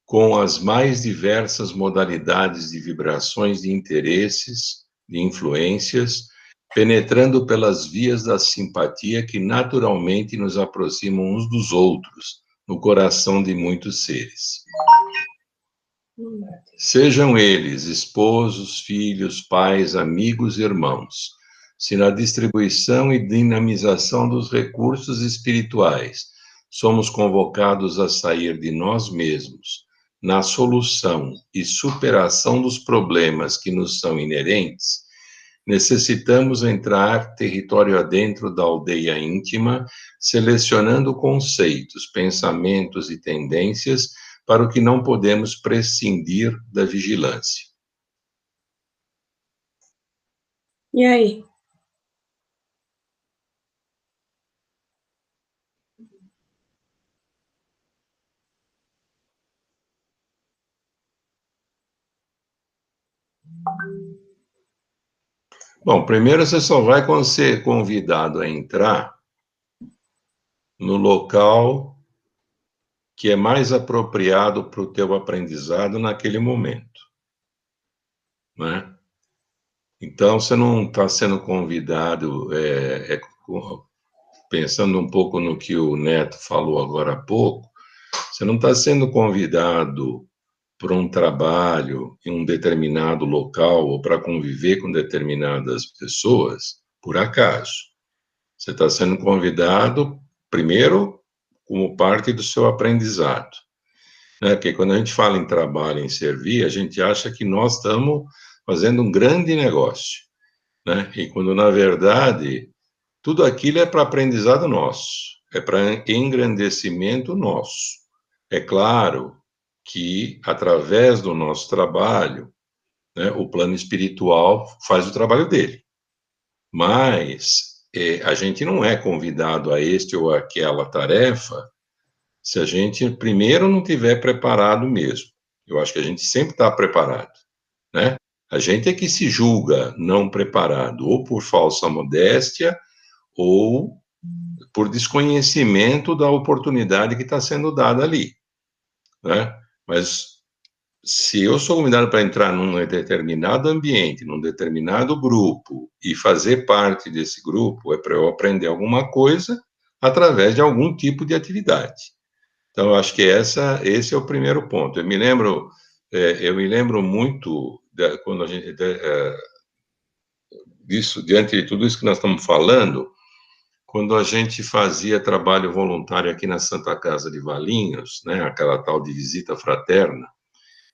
com as mais diversas modalidades de vibrações de interesses, de influências, penetrando pelas vias da simpatia que naturalmente nos aproximam uns dos outros, no coração de muitos seres. Sejam eles esposos, filhos, pais, amigos, irmãos, se na distribuição e dinamização dos recursos espirituais somos convocados a sair de nós mesmos, na solução e superação dos problemas que nos são inerentes, necessitamos entrar território adentro da aldeia íntima, selecionando conceitos, pensamentos e tendências para o que não podemos prescindir da vigilância. E aí? Bom, primeiro você só vai ser convidado a entrar no local que é mais apropriado para o teu aprendizado naquele momento, né? Então, você não está sendo convidado, pensando um pouco no que o Neto falou agora há pouco, você não está sendo convidado para um trabalho em um determinado local ou para conviver com determinadas pessoas por acaso. Você está sendo convidado, primeiro, como parte do seu aprendizado, né? Porque quando a gente fala em trabalho, em servir, a gente acha que nós estamos fazendo um grande negócio, né? E quando, na verdade, tudo aquilo é para aprendizado nosso, é para engrandecimento nosso. É claro que, através do nosso trabalho, né, o plano espiritual faz o trabalho dele. Mas a gente não é convidado a este ou aquela tarefa se a gente, primeiro, não tiver preparado mesmo. Eu acho que a gente sempre está preparado, né? A gente é que se julga não preparado, ou por falsa modéstia, ou por desconhecimento da oportunidade que está sendo dada ali, né? Mas se eu sou convidado para entrar num determinado ambiente, num determinado grupo, e fazer parte desse grupo, é para eu aprender alguma coisa através de algum tipo de atividade. Então, eu acho que esse é o primeiro ponto. Eu me lembro muito quando a gente diante de tudo isso que nós estamos falando, quando a gente fazia trabalho voluntário aqui na Santa Casa de Valinhos, né, aquela tal de visita fraterna,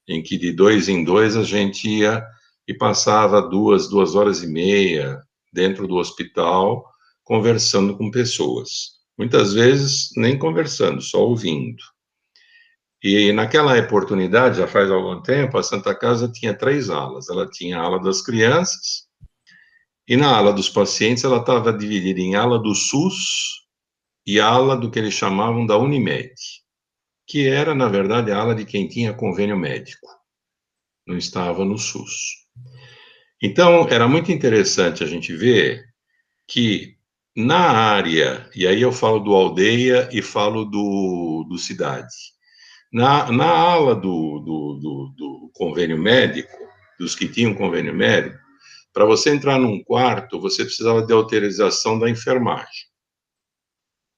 em que de 2 em 2 a gente ia e passava 2 horas e meia dentro do hospital conversando com pessoas. Muitas vezes nem conversando, só ouvindo. E naquela oportunidade, já faz algum tempo, a Santa Casa tinha 3 alas. Ela tinha a ala das crianças, e na ala dos pacientes ela estava dividida em ala do SUS e ala do que eles chamavam da Unimed, que era, na verdade, a ala de quem tinha convênio médico, não estava no SUS. Então, era muito interessante a gente ver que na área, e aí eu falo do aldeia e falo do cidade, na ala do convênio médico, dos que tinham convênio médico, para você entrar num quarto, você precisava de autorização da enfermagem.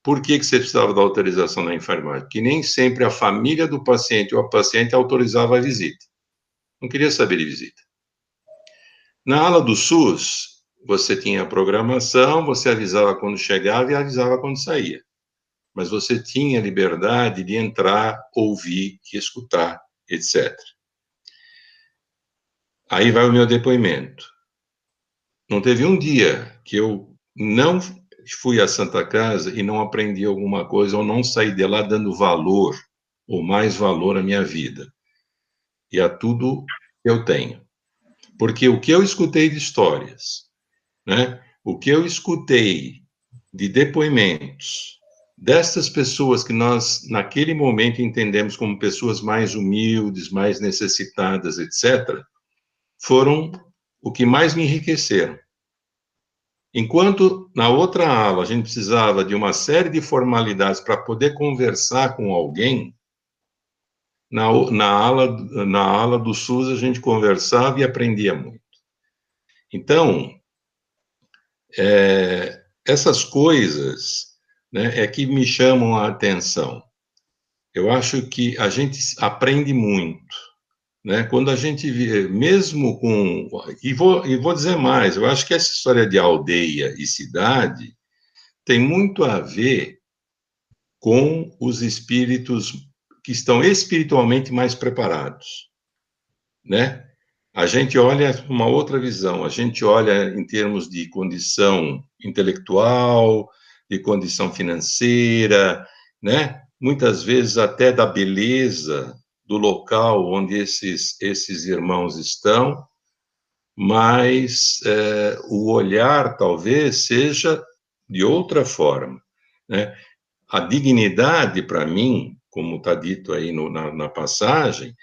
Por que você precisava da autorização da enfermagem? Porque nem sempre a família do paciente ou a paciente autorizava a visita. Não queria saber de visita. Na ala do SUS, você tinha a programação, você avisava quando chegava e avisava quando saía. Mas você tinha liberdade de entrar, ouvir, escutar, etc. Aí vai o meu depoimento. Não teve um dia que eu não fui à Santa Casa e não aprendi alguma coisa, ou não saí de lá dando valor, ou mais valor à minha vida, e a tudo que eu tenho. Porque o que eu escutei de histórias, né? O que eu escutei de depoimentos dessas pessoas que nós, naquele momento, entendemos como pessoas mais humildes, mais necessitadas, etc., foram o que mais me enriqueceram. Enquanto na outra ala a gente precisava de uma série de formalidades para poder conversar com alguém, na ala do SUS a gente conversava e aprendia muito. Então, essas coisas, né, é que me chamam a atenção. Eu acho que a gente aprende muito, né? Quando a gente vê, mesmo com... E vou dizer mais, eu acho que essa história de aldeia e cidade tem muito a ver com os espíritos que estão espiritualmente mais preparados, né? A gente olha uma outra visão, a gente olha em termos de condição intelectual, de condição financeira, né? Muitas vezes até da beleza do local onde esses irmãos estão, mas o olhar talvez seja de outra forma, né? A dignidade, para mim, como está dito aí na passagem,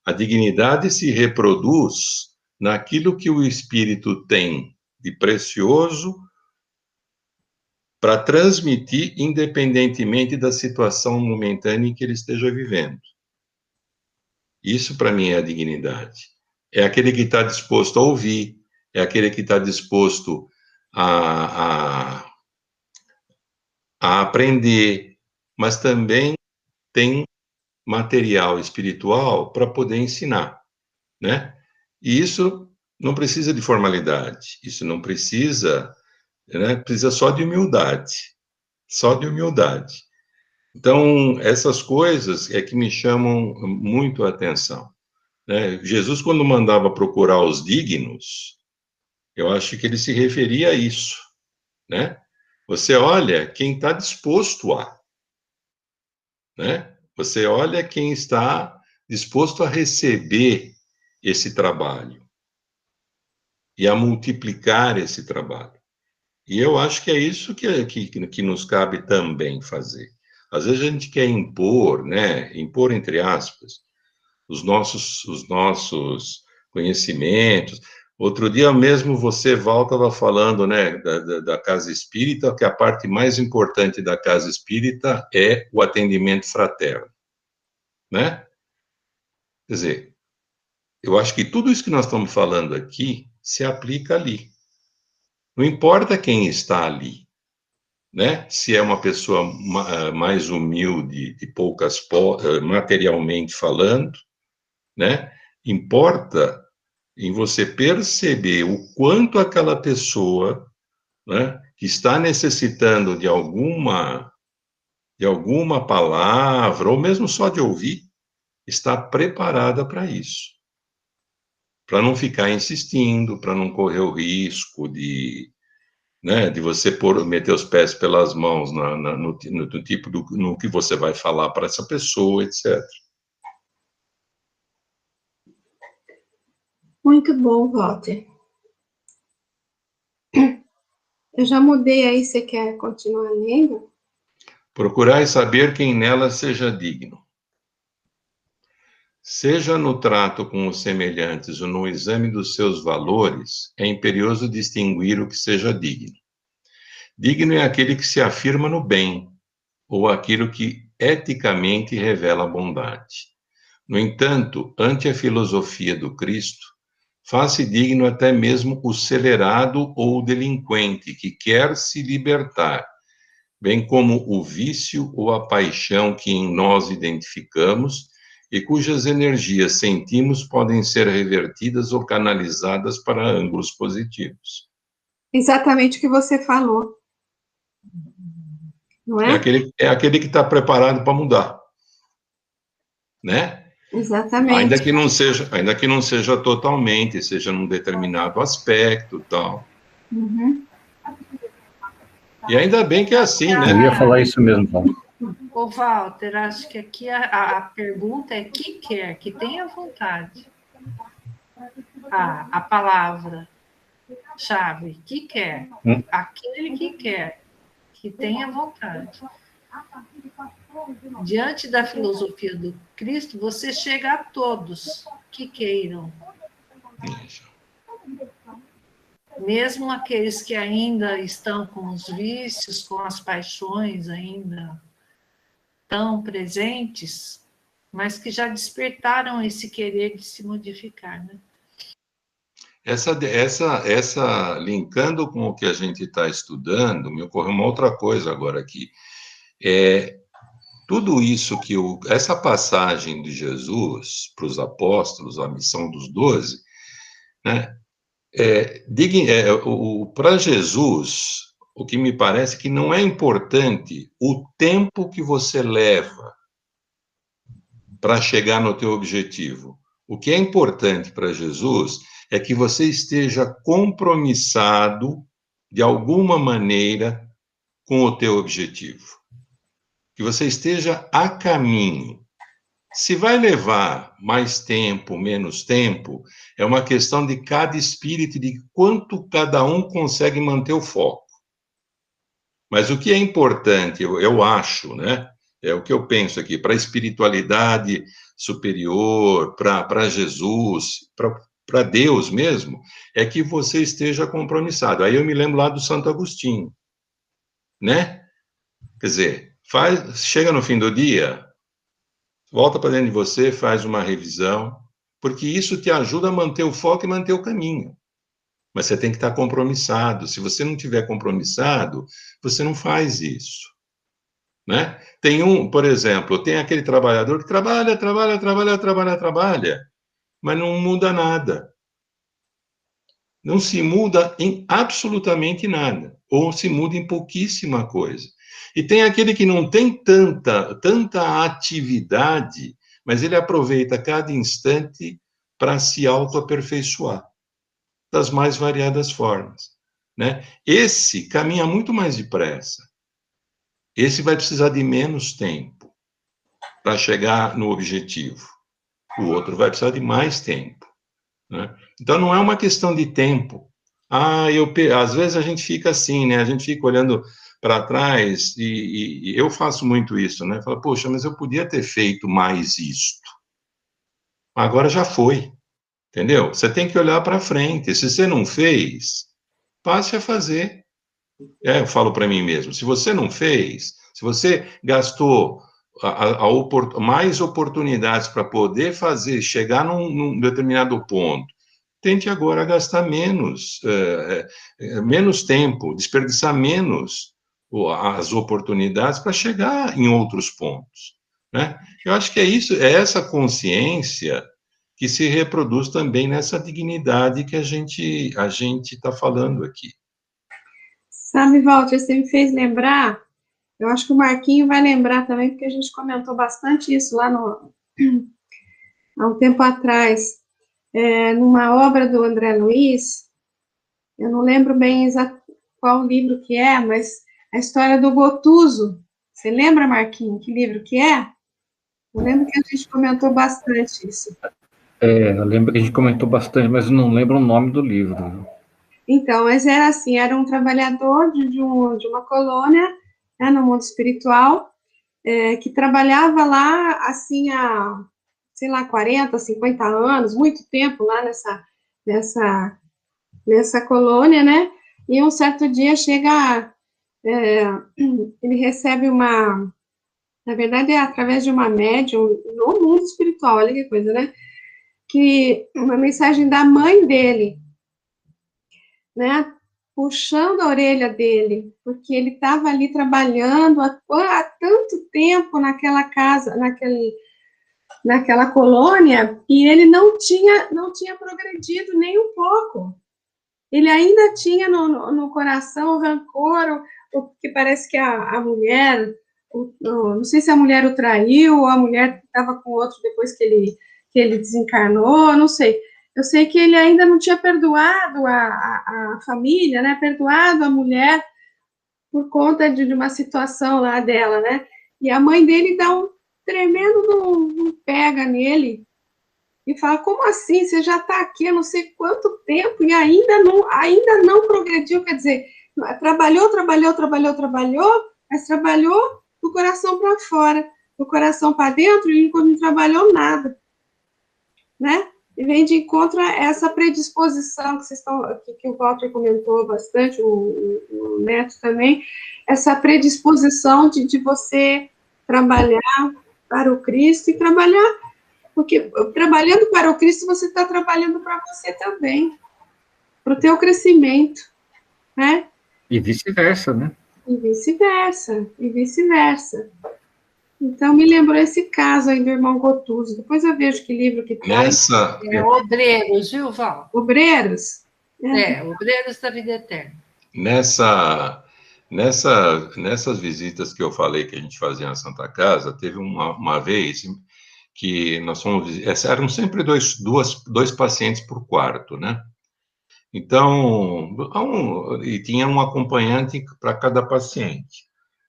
a dignidade se reproduz naquilo que o espírito tem de precioso para transmitir, independentemente da situação momentânea em que ele esteja vivendo. Isso, para mim, é a dignidade. É aquele que está disposto a ouvir, é aquele que está disposto a aprender, mas também tem material espiritual para poder ensinar, né? E isso não precisa de formalidade, isso não precisa, né? Precisa só de humildade, só de humildade. Então, essas coisas é que me chamam muito a atenção, né? Jesus, quando mandava procurar os dignos, eu acho que ele se referia a isso, né? Você olha quem está disposto a, né? Você olha quem está disposto a receber esse trabalho e a multiplicar esse trabalho. E eu acho que é isso que nos cabe também fazer. Às vezes a gente quer impor, né? Impor entre aspas, os nossos conhecimentos. Outro dia mesmo você, Val, estava falando, né, da casa espírita, que a parte mais importante da casa espírita é o atendimento fraterno, né? Quer dizer, eu acho que tudo isso que nós estamos falando aqui se aplica ali. Não importa quem está ali, né? Se é uma pessoa mais humilde, de materialmente falando, né? Importa em você perceber o quanto aquela pessoa, né, que está necessitando de alguma palavra, ou mesmo só de ouvir, está preparada para isso. Para não ficar insistindo, para não correr o risco de, né, de você meter os pés pelas mãos no que você vai falar para essa pessoa, etc. Muito bom, Walter. Eu já mudei aí, você quer continuar lendo? Procurai saber quem nela seja digno. Seja no trato com os semelhantes ou no exame dos seus valores, é imperioso distinguir o que seja digno. Digno é aquele que se afirma no bem, ou aquilo que eticamente revela a bondade. No entanto, ante a filosofia do Cristo, faz-se digno até mesmo o celerado ou o delinquente que quer se libertar, bem como o vício ou a paixão que em nós identificamos e cujas energias sentimos podem ser revertidas ou canalizadas para ângulos positivos. Exatamente o que você falou, não é? É aquele que está preparado para mudar, né? Exatamente. Ainda que não seja totalmente, seja num determinado aspecto, tal. Uhum. E ainda bem que é assim, né? Eu ia falar isso mesmo, Paulo. Ô, Walter, acho que aqui a pergunta é que quer, que tenha vontade. A palavra-chave, que quer. Aquele que quer, que tenha vontade. Diante da filosofia do Cristo, você chega a todos que queiram. Mesmo aqueles que ainda estão com os vícios, com as paixões ainda tão presentes, mas que já despertaram esse querer de se modificar, né? Linkando com o que a gente está estudando, me ocorreu uma outra coisa agora aqui. Tudo isso essa passagem de Jesus para os apóstolos, a missão dos 12, né? Para Jesus, o que me parece que não é importante o tempo que você leva para chegar no teu objetivo. O que é importante para Jesus é que você esteja compromissado de alguma maneira com o teu objetivo. Que você esteja a caminho. Se vai levar mais tempo, menos tempo, é uma questão de cada espírito, de quanto cada um consegue manter o foco. Mas o que é importante, eu acho, né? É o que eu penso aqui, para a espiritualidade superior, para Jesus, para Deus mesmo, é que você esteja compromissado. Aí eu me lembro lá do Santo Agostinho, né? Quer dizer, chega no fim do dia, volta para dentro de você, faz uma revisão, porque isso te ajuda a manter o foco e manter o caminho. Mas você tem que estar compromissado. Se você não tiver compromissado, você não faz isso, né? Por exemplo, tem aquele trabalhador que trabalha, mas não muda nada. Não se muda em absolutamente nada, ou se muda em pouquíssima coisa. E tem aquele que não tem tanta atividade, mas ele aproveita cada instante para se autoaperfeiçoar das mais variadas formas, né? Esse caminha muito mais depressa. Esse vai precisar de menos tempo para chegar no objetivo. O outro vai precisar de mais tempo, né? Então, não é uma questão de tempo. Às vezes a gente fica assim, né? A gente fica olhando para trás e eu faço muito isso, né? Falo, poxa, mas eu podia ter feito mais isto. Agora já foi, entendeu? Você tem que olhar para frente. Se você não fez, passe a fazer. Eu falo para mim mesmo, se você não fez, se você gastou mais oportunidades para poder chegar num determinado ponto, tente agora gastar menos tempo, desperdiçar menos as oportunidades para chegar em outros pontos, né? Eu acho que é essa consciência que se reproduz também nessa dignidade que a gente está falando aqui. Sabe, Walter, você me fez lembrar, eu acho que o Marquinho vai lembrar também, porque a gente comentou bastante isso lá há um tempo atrás, numa obra do André Luiz, eu não lembro bem qual livro que é, mas a história do Gotuso. Você lembra, Marquinho, que livro que é? Eu lembro que a gente comentou bastante isso. Eu lembro que a gente comentou bastante, mas eu não lembro o nome do livro. Então, mas era assim, era um trabalhador de uma colônia, né, no mundo espiritual, que trabalhava lá, assim, há, sei lá, 40, 50 anos, muito tempo lá nessa, nessa colônia, né? E um certo dia chega, é, ele recebe uma, na verdade é através de uma médium no mundo espiritual, olha que coisa, né? Que uma mensagem da mãe dele, né? Puxando a orelha dele, porque ele estava ali trabalhando há tanto tempo naquela casa, naquela colônia, e ele não tinha progredido nem um pouco. Ele ainda tinha no coração o rancor, que parece que a mulher, não sei se a mulher o traiu, ou a mulher estava com outro depois que ele desencarnou, não sei. Eu sei que ele ainda não tinha perdoado a família, né? Perdoado a mulher por conta de uma situação lá dela, né? E a mãe dele dá um tremendo pega nele, e fala, como assim? Você já está aqui há não sei quanto tempo e ainda não progrediu, quer dizer, trabalhou, mas trabalhou do coração para fora, do coração para dentro, e não trabalhou nada, né? E vem de encontro a essa predisposição que vocês estão, que o Walter comentou bastante, o Neto também, essa predisposição de você trabalhar para o Cristo e trabalhar, porque trabalhando para o Cristo, você está trabalhando para você também, para o teu crescimento, né? E vice-versa, né? E vice-versa, e vice-versa. Então, me lembrou esse caso aí do irmão Gotuso. Depois eu vejo que livro que traz. Obreiros, viu, Val? Obreiros? Obreiros da Vida Eterna. Nessas visitas que eu falei que a gente fazia na Santa Casa, teve uma vez que nós fomos... Eram sempre dois pacientes por quarto, né? Então, e tinha um acompanhante para cada paciente.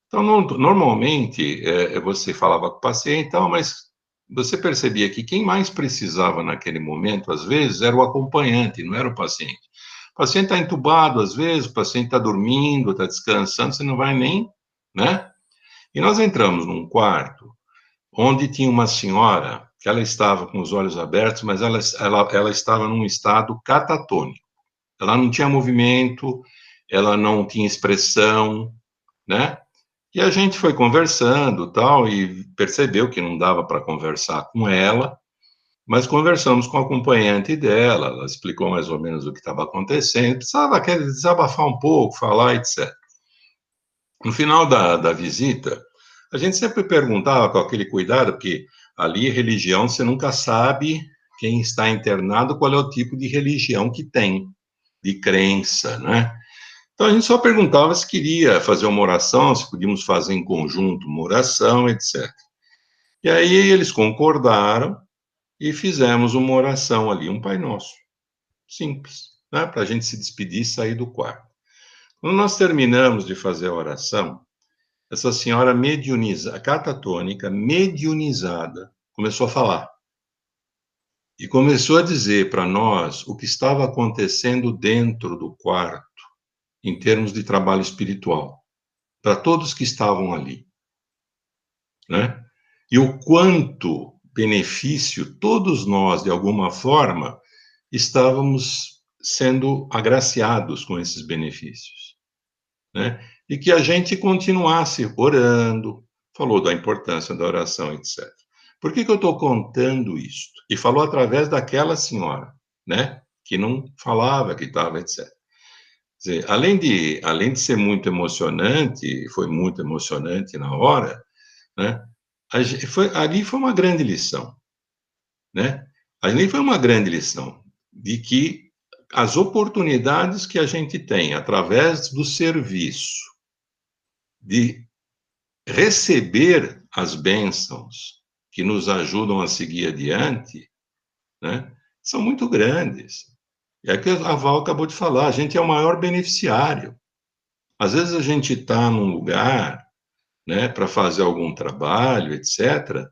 Então, normalmente, você falava com o paciente, mas você percebia que quem mais precisava naquele momento, às vezes, era o acompanhante, não era o paciente. O paciente está entubado, às vezes, o paciente está dormindo, está descansando, você não vai nem, né? E nós entramos num quarto onde tinha uma senhora que ela estava com os olhos abertos, mas ela estava num estado catatônico. Ela não tinha movimento, ela não tinha expressão, né? E a gente foi conversando, tal, e percebeu que não dava para conversar com ela, mas conversamos com a acompanhante dela, ela explicou mais ou menos o que estava acontecendo, precisava desabafar um pouco, falar, etc. No final da visita, a gente sempre perguntava com aquele cuidado, porque ali, religião, você nunca sabe quem está internado, qual é o tipo de religião que tem, de crença, né? Então, a gente só perguntava se queria fazer uma oração, se podíamos fazer em conjunto uma oração, etc. E aí eles concordaram e fizemos uma oração ali, um Pai Nosso, simples, né? Para a gente se despedir e sair do quarto. Quando nós terminamos de fazer a oração, essa senhora catatônica, mediunizada, começou a falar. E começou a dizer para nós o que estava acontecendo dentro do quarto, em termos de trabalho espiritual, para todos que estavam ali, né? E o quanto benefício todos nós, de alguma forma, estávamos sendo agraciados com esses benefícios, né? E que a gente continuasse orando, falou da importância da oração, etc. Por que eu estou contando isto? E falou através daquela senhora, né? Que não falava, que estava, etc. Quer dizer, além de ser muito emocionante, foi muito emocionante na hora, né? Ali foi uma grande lição, né? Ali foi uma grande lição de que as oportunidades que a gente tem através do serviço, de receber as bênçãos que nos ajudam a seguir adiante, né? São muito grandes. É que a Val acabou de falar, a gente é o maior beneficiário. Às vezes a gente está num lugar, né, para fazer algum trabalho, etc.,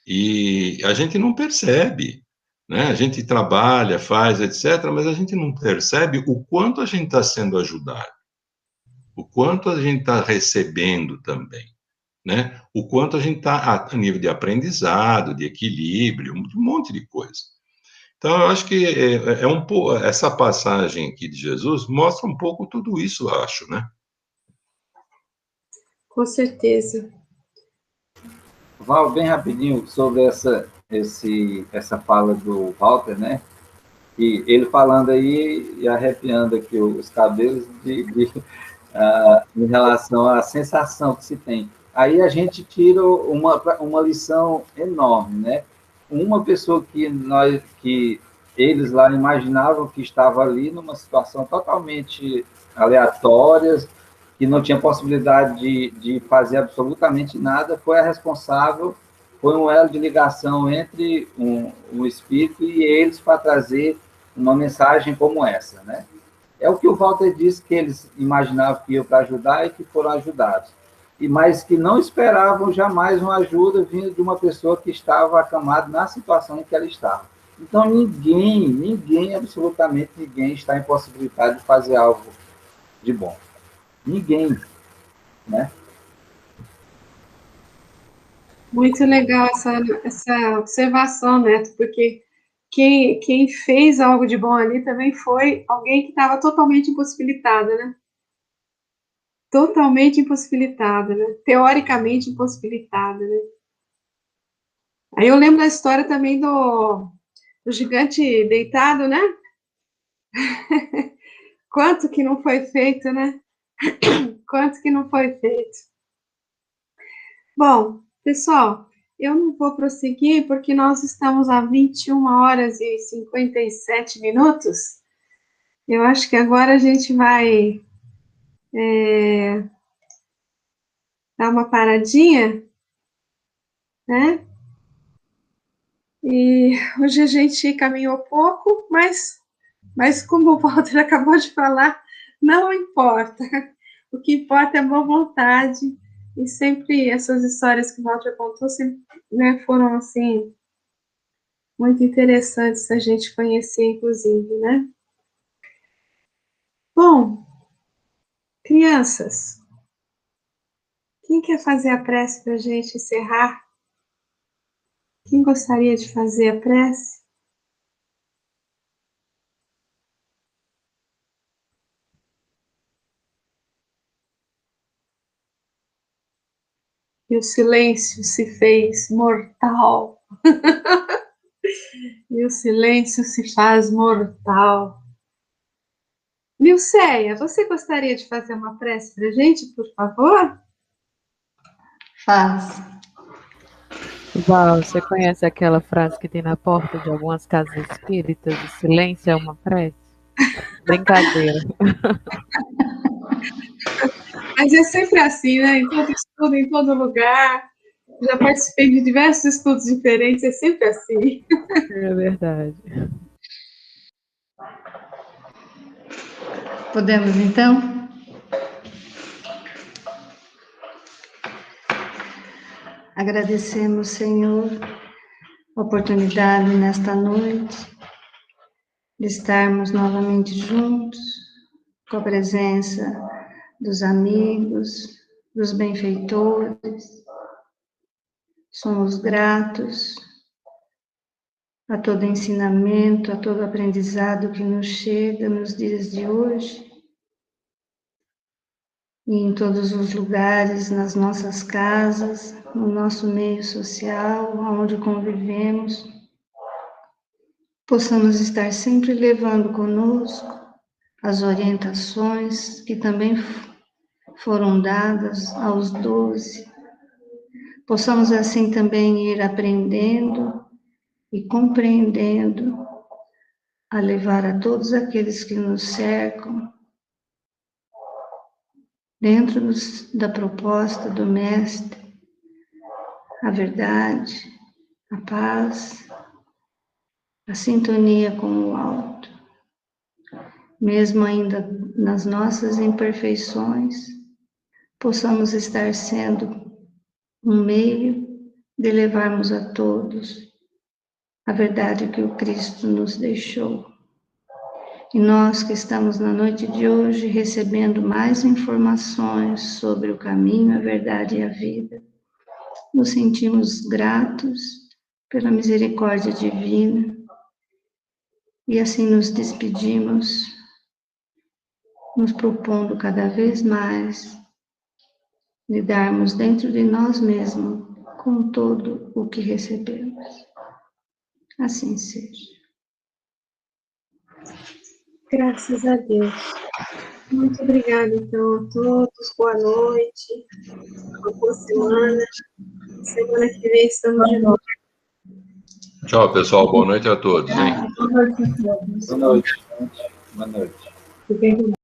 e a gente não percebe, né? A gente trabalha, faz, etc., mas a gente não percebe o quanto a gente está sendo ajudado, o quanto a gente está recebendo também, né? O quanto a gente está a nível de aprendizado, de equilíbrio, um monte de coisa. Então, eu acho que essa passagem aqui de Jesus mostra um pouco tudo isso, eu acho, né? Com certeza. Val, bem rapidinho sobre essa fala do Walter, né? E ele falando aí e arrepiando aqui os cabelos em relação à sensação que se tem. Aí a gente tira uma lição enorme, né? Uma pessoa que eles lá imaginavam que estava ali numa situação totalmente aleatória, que não tinha possibilidade de fazer absolutamente nada, foi a responsável, foi um elo de ligação entre o espírito e eles para trazer uma mensagem como essa, né? É o que o Walter disse, que eles imaginavam que iam para ajudar e que foram ajudados. Mas que não esperavam jamais uma ajuda vinda de uma pessoa que estava acamada na situação em que ela estava. Então, ninguém, absolutamente ninguém, está impossibilitado de fazer algo de bom. Ninguém, né? Muito legal essa observação, Neto, porque quem fez algo de bom ali também foi alguém que estava totalmente impossibilitada, né? Totalmente impossibilitada, né? Teoricamente impossibilitada, né? Aí eu lembro da história também do gigante deitado, né? Quanto que não foi feito, né? Quanto que não foi feito. Bom, pessoal, eu não vou prosseguir porque nós estamos a 21 horas e 57 minutos. Eu acho que agora a gente vai dar uma paradinha, né? E hoje a gente caminhou pouco, mas como o Walter acabou de falar, não importa. O que importa é a boa vontade. E sempre essas histórias que o Walter contou sempre, né, foram, assim, muito interessantes a gente conhecer, inclusive, né? Bom, crianças, quem quer fazer a prece para a gente encerrar? Quem gostaria de fazer a prece? E o silêncio se fez mortal. E o silêncio se faz mortal. Nilceia, você gostaria de fazer uma prece para a gente, por favor? Faz. Val, você conhece aquela frase que tem na porta de algumas casas espíritas? O silêncio é uma prece? Brincadeira. Mas é sempre assim, né? Em todo estudo, em todo lugar. Já participei de diversos estudos diferentes, é sempre assim. É verdade. Podemos, então? Agradecemos, Senhor, a oportunidade nesta noite de estarmos novamente juntos, com a presença dos amigos, dos benfeitores. Somos gratos a todo ensinamento, a todo aprendizado que nos chega nos dias de hoje e em todos os lugares, nas nossas casas, no nosso meio social, onde convivemos, possamos estar sempre levando conosco as orientações que também foram dadas aos 12. Possamos assim também ir aprendendo e compreendendo a levar a todos aqueles que nos cercam dentro da proposta do Mestre, a verdade, a paz, a sintonia com o alto. Mesmo ainda nas nossas imperfeições, possamos estar sendo um meio de levarmos a todos a verdade que o Cristo nos deixou. E nós que estamos na noite de hoje recebendo mais informações sobre o caminho, a verdade e a vida, nos sentimos gratos pela misericórdia divina e assim nos despedimos, nos propondo cada vez mais lidarmos dentro de nós mesmos com todo o que recebemos. Assim seja. Graças a Deus. Muito obrigada, então, a todos. Boa noite. Uma boa semana. Semana que vem estamos de novo. Tchau, pessoal. Boa noite a todos, hein? Boa noite a todos. Boa noite. Boa noite. Fiquem com